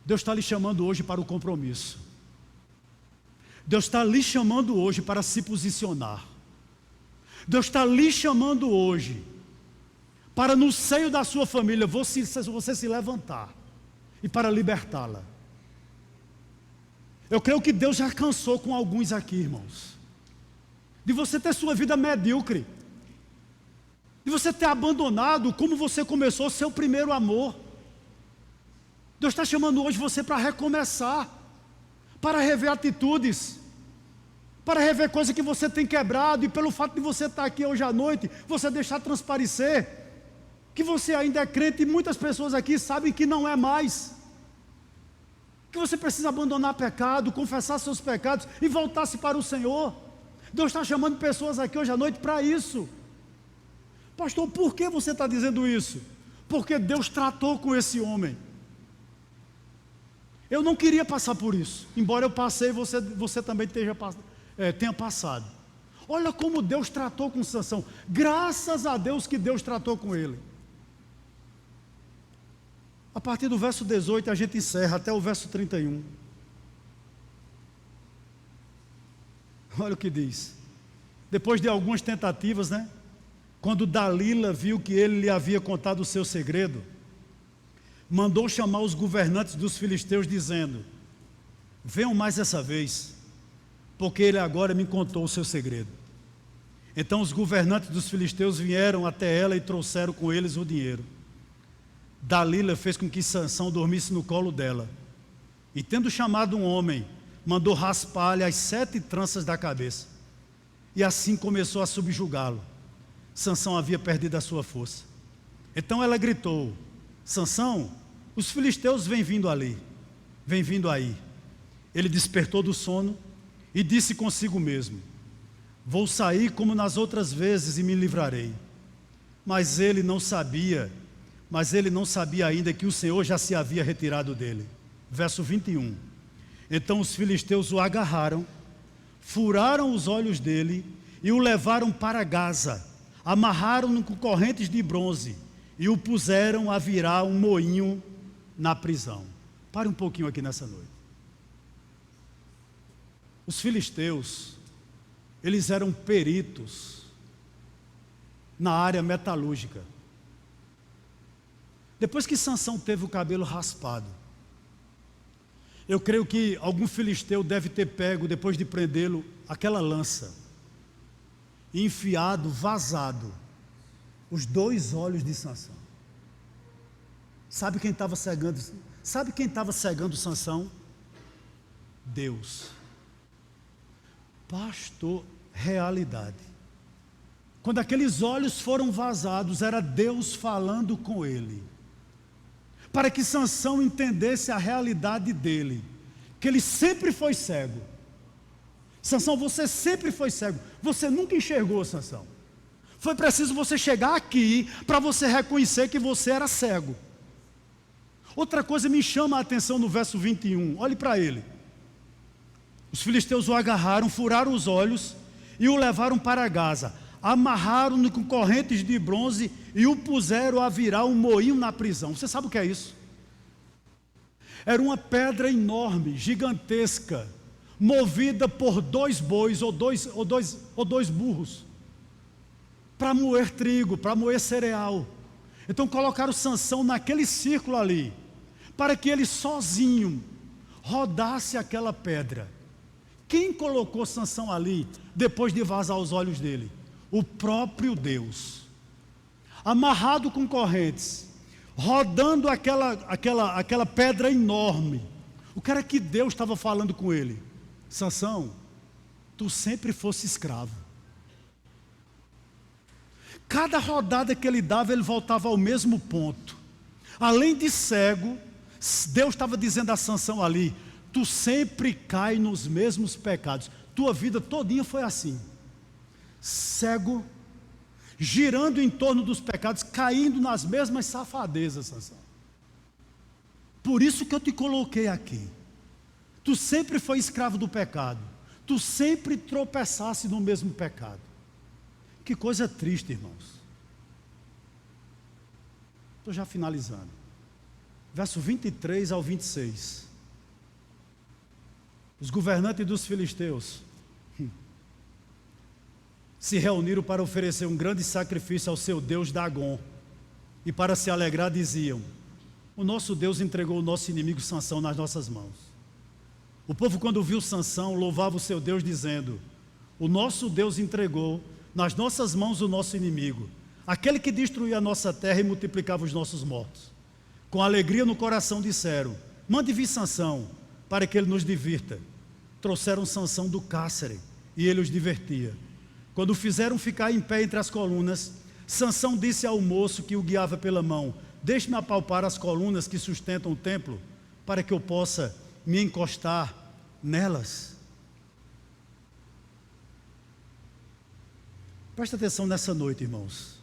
Deus está lhe chamando hoje para o compromisso. Deus está lhe chamando hoje para se posicionar. Deus está lhe chamando hoje para, no seio da sua família, você se levantar e para libertá-la. Eu creio que Deus já cansou com alguns aqui, irmãos, de você ter sua vida medíocre, de você ter abandonado como você começou seu primeiro amor. Deus está chamando hoje você para recomeçar, para rever atitudes, para rever coisas que você tem quebrado, e pelo fato de você estar aqui hoje à noite, você deixar transparecer que você ainda é crente, e muitas pessoas aqui sabem que não é mais, que você precisa abandonar pecado, confessar seus pecados e voltar-se para o Senhor. Deus está chamando pessoas aqui hoje à noite para isso. Pastor, por que você está dizendo isso? Porque Deus tratou com esse homem. Eu não queria passar por isso, embora eu passei e você também tenha passado. Olha como Deus tratou com Sansão. Graças a Deus que Deus tratou com ele. A partir do verso 18 a gente encerra até o verso 31. Olha o que diz. Depois de algumas tentativas, quando Dalila viu que ele lhe havia contado o seu segredo, mandou chamar os governantes dos filisteus, dizendo: venham mais essa vez, porque ele agora me contou o seu segredo. Então os governantes dos filisteus vieram até ela e trouxeram com eles o dinheiro. Dalila fez com que Sansão dormisse no colo dela, e tendo chamado um homem, mandou raspar-lhe as 7 tranças da cabeça, e assim começou a subjugá-lo. Sansão havia perdido a sua força. Então ela gritou: Sansão, os filisteus vêm vindo ali, vêm vindo aí. Ele despertou do sono e disse consigo mesmo: vou sair como nas outras vezes e me livrarei. Mas ele não sabia ainda que o Senhor já se havia retirado dele. Verso 21. Então os filisteus o agarraram, furaram os olhos dele e o levaram para Gaza, amarraram-no com correntes de bronze e o puseram a virar um moinho na prisão. Pare um pouquinho aqui nessa noite. Os filisteus, eles eram peritos na área metalúrgica. Depois que Sansão teve o cabelo raspado, eu creio que algum filisteu deve ter pego, depois de prendê-lo, aquela lança, e enfiado, vazado, os 2 olhos de Sansão. Sabe quem estava cegando? Sabe quem estava cegando Sansão? Deus. Pastor, realidade. Quando aqueles olhos foram vazados, era Deus falando com ele, para que Sansão entendesse a realidade dele, que ele sempre foi cego. Sansão, você sempre foi cego, você nunca enxergou, Sansão. Foi preciso você chegar aqui, para você reconhecer que você era cego. Outra coisa me chama a atenção no verso 21, olhe para ele. Os filisteus o agarraram, furaram os olhos, e o levaram para Gaza, amarraram-no com correntes de bronze, e o puseram a virar um moinho na prisão. Você sabe o que é isso? Era uma pedra enorme, gigantesca, movida por 2 bois ou dois burros, para moer trigo, para moer cereal. Então colocaram Sansão naquele círculo ali, para que ele sozinho rodasse aquela pedra. Quem colocou Sansão ali, depois de vazar os olhos dele? O próprio Deus. Amarrado com correntes, rodando aquela pedra enorme. O que era que Deus estava falando com ele? Sansão, tu sempre fosse escravo. Cada rodada que ele dava, ele voltava ao mesmo ponto. Além de cego, Deus estava dizendo a Sansão ali: tu sempre cai nos mesmos pecados. Tua vida todinha foi assim, cego, girando em torno dos pecados, caindo nas mesmas safadezas, Sansão. Por isso que eu te coloquei aqui. Tu sempre foi escravo do pecado, tu sempre tropeçasse no mesmo pecado. Que coisa triste, irmãos. Estou já finalizando. Verso 23 ao 26. Os governantes dos filisteus se reuniram para oferecer um grande sacrifício ao seu Deus Dagom, e para se alegrar diziam: o nosso Deus entregou o nosso inimigo Sansão nas nossas mãos. O povo, quando viu Sansão, louvava o seu Deus dizendo: o nosso Deus entregou nas nossas mãos o nosso inimigo, aquele que destruía a nossa terra e multiplicava os nossos mortos. Com alegria no coração disseram: mande vir Sansão, para que ele nos divirta. Trouxeram Sansão do cárcere, e ele os divertia. Quando o fizeram ficar em pé entre as colunas, Sansão disse ao moço que o guiava pela mão: deixe-me apalpar as colunas que sustentam o templo, para que eu possa me encostar nelas. Presta atenção nessa noite, irmãos.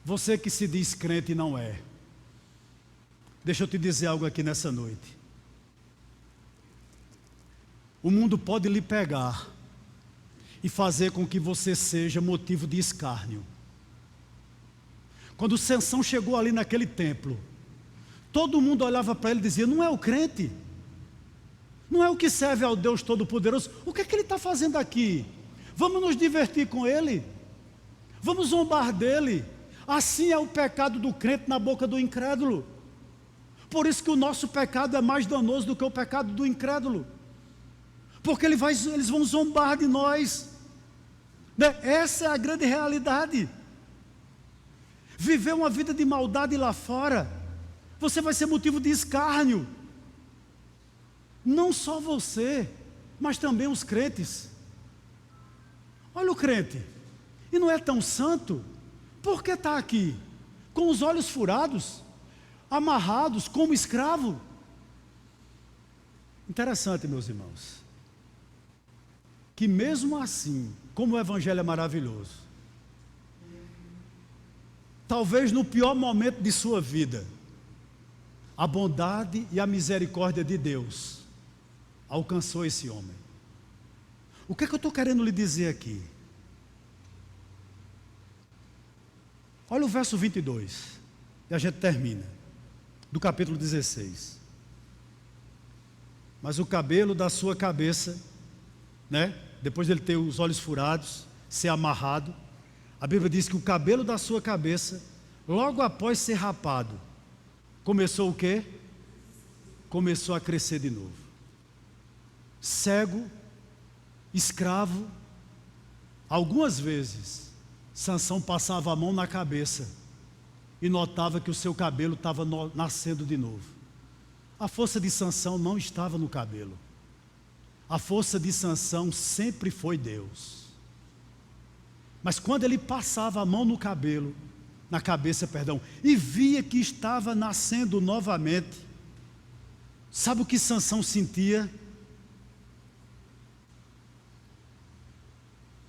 Você que se diz crente e não é, deixa eu te dizer algo aqui nessa noite. O mundo pode lhe pegar e fazer com que você seja motivo de escárnio. Quando Sansão chegou ali naquele templo, todo mundo olhava para ele e dizia: não é o crente? Não é o que serve ao Deus Todo-Poderoso? O que é que ele está fazendo aqui? Vamos nos divertir com ele? Vamos zombar dele? Assim é o pecado do crente na boca do incrédulo. Por isso que o nosso pecado é mais danoso do que o pecado do incrédulo, porque eles vão zombar de nós, né? Essa é a grande realidade. Viver uma vida de maldade lá fora, você vai ser motivo de escárnio. Não só você, mas também os crentes. Olha o crente, e não é tão santo, por que está aqui? Com os olhos furados, amarrados, como escravo. Interessante, meus irmãos, que mesmo assim, como o Evangelho é maravilhoso, talvez no pior momento de sua vida, a bondade e a misericórdia de Deus alcançou esse homem. O que é que eu estou querendo lhe dizer aqui? Olha o verso 22, e a gente termina, do capítulo 16. Mas o cabelo da sua cabeça, né, depois de ele ter os olhos furados, ser amarrado, a Bíblia diz que o cabelo da sua cabeça, logo após ser rapado, começou o quê? Começou a crescer de novo. Cego, escravo, algumas vezes, Sansão passava a mão na cabeça e notava que o seu cabelo estava nascendo de novo. A força de Sansão não estava no cabelo. A força de Sansão sempre foi Deus. Mas quando ele passava a mão no cabelo, na cabeça, perdão, e via que estava nascendo novamente, sabe o que Sansão sentia?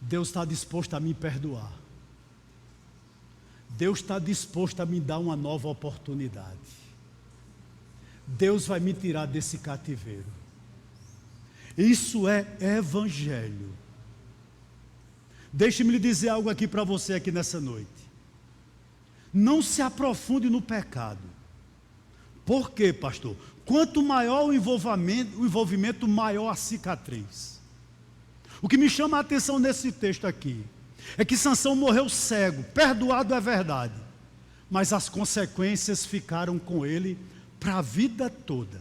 Deus está disposto a me perdoar. Deus está disposto a me dar uma nova oportunidade. Deus vai me tirar desse cativeiro. Isso é evangelho. Deixe-me lhe dizer algo aqui para você aqui nessa noite. Não se aprofunde no pecado. Por quê, pastor? Quanto maior o envolvimento, maior a cicatriz. O que me chama a atenção nesse texto aqui é que Sansão morreu cego, perdoado é verdade, mas as consequências ficaram com ele para a vida toda.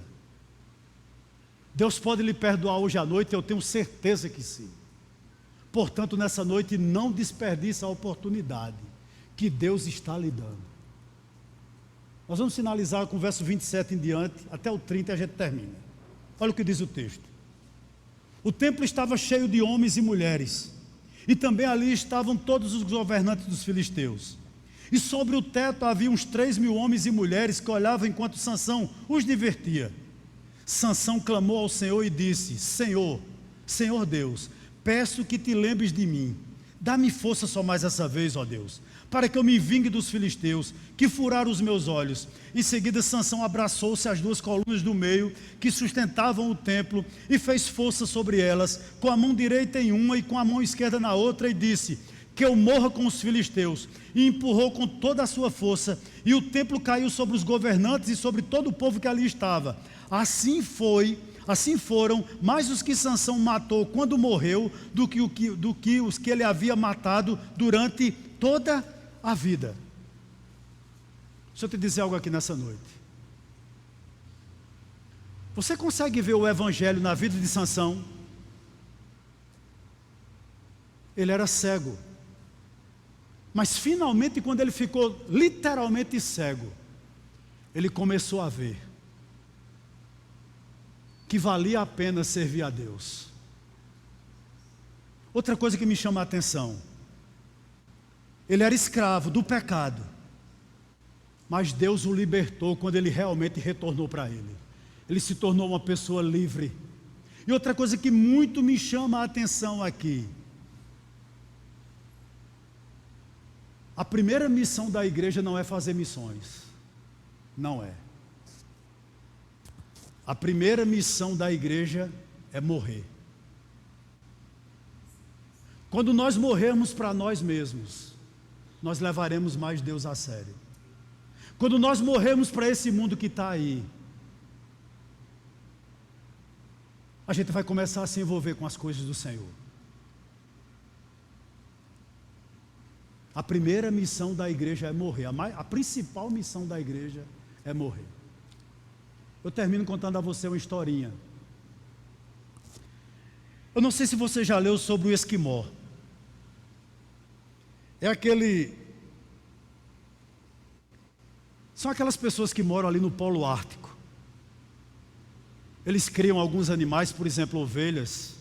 Deus pode lhe perdoar hoje à noite, eu tenho certeza que sim. Portanto, nessa noite, não desperdice a oportunidade que Deus está lhe dando. Nós vamos finalizar com o verso 27 em diante, até o 30 a gente termina. Olha o que diz o texto. O templo estava cheio de homens e mulheres, e também ali estavam todos os governantes dos filisteus. E sobre o teto havia uns 3.000 homens e mulheres que olhavam enquanto Sansão os divertia. Sansão clamou ao Senhor e disse: Senhor, Senhor Deus, peço que te lembres de mim. Dá-me força só mais essa vez, ó Deus, para que eu me vingue dos filisteus, que furaram os meus olhos. Em seguida, Sansão abraçou-se às duas colunas do meio, que sustentavam o templo, e fez força sobre elas, com a mão direita em uma e com a mão esquerda na outra, e disse: que eu morra com os filisteus. E empurrou com toda a sua força, e o templo caiu sobre os governantes e sobre todo o povo que ali estava. Assim foram mais os que Sansão matou quando morreu, do que os que ele havia matado durante toda a vida. Deixa eu te dizer algo aqui nessa noite. Você consegue ver o evangelho na vida de Sansão? Ele era cego. Mas finalmente, quando ele ficou literalmente cego, ele começou a ver que valia a pena servir a Deus. Outra coisa que me chama a atenção: ele era escravo do pecado, mas Deus o libertou quando ele realmente retornou para ele. Ele se tornou uma pessoa livre. E outra coisa que muito me chama a atenção aqui: a primeira missão da igreja não é fazer missões. Não é. A primeira missão da igreja é morrer. Quando nós morrermos para nós mesmos, nós levaremos mais Deus a sério. Quando nós morrermos para esse mundo que está aí, a gente vai começar a se envolver com as coisas do Senhor. A primeira missão da igreja é morrer. A principal missão da igreja é morrer. Eu termino contando a você uma historinha. Eu não sei se você já leu sobre o esquimó. São aquelas pessoas que moram ali no Polo Ártico. Eles criam alguns animais, por exemplo, ovelhas.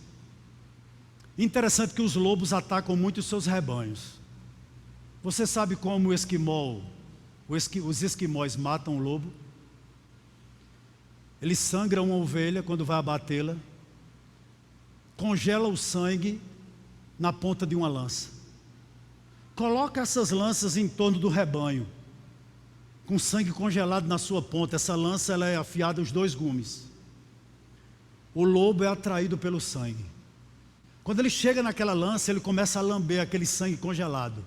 Interessante que os lobos atacam muito os seus rebanhos. Você sabe como os esquimós matam o lobo? Eles sangram uma ovelha quando vai abatê-la, congela o sangue na ponta de uma lança, coloca essas lanças em torno do rebanho, com sangue congelado na sua ponta. Essa lança ela é afiada aos 2 gumes. O lobo é atraído pelo sangue. Quando ele chega naquela lança, ele começa a lamber aquele sangue congelado.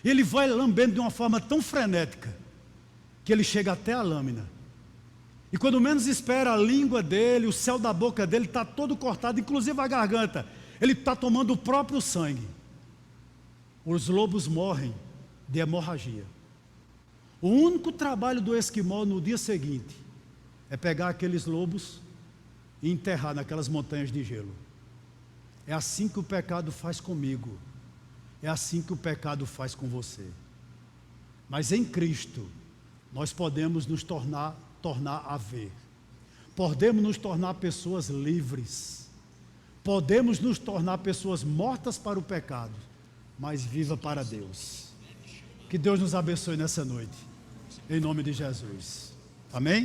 Ele vai lambendo de uma forma tão frenética que ele chega até a lâmina. E quando menos espera, a língua dele, o céu da boca dele está todo cortado, inclusive a garganta. Ele está tomando o próprio sangue. Os lobos morrem de hemorragia. O único trabalho do esquimó no dia seguinte é pegar aqueles lobos e enterrar naquelas montanhas de gelo. É assim que o pecado faz comigo. É assim que o pecado faz com você. Mas em Cristo, nós podemos nos tornar a ver. Podemos nos tornar pessoas livres. Podemos nos tornar pessoas mortas para o pecado, mas vivas para Deus. Que Deus nos abençoe nessa noite. Em nome de Jesus. Amém?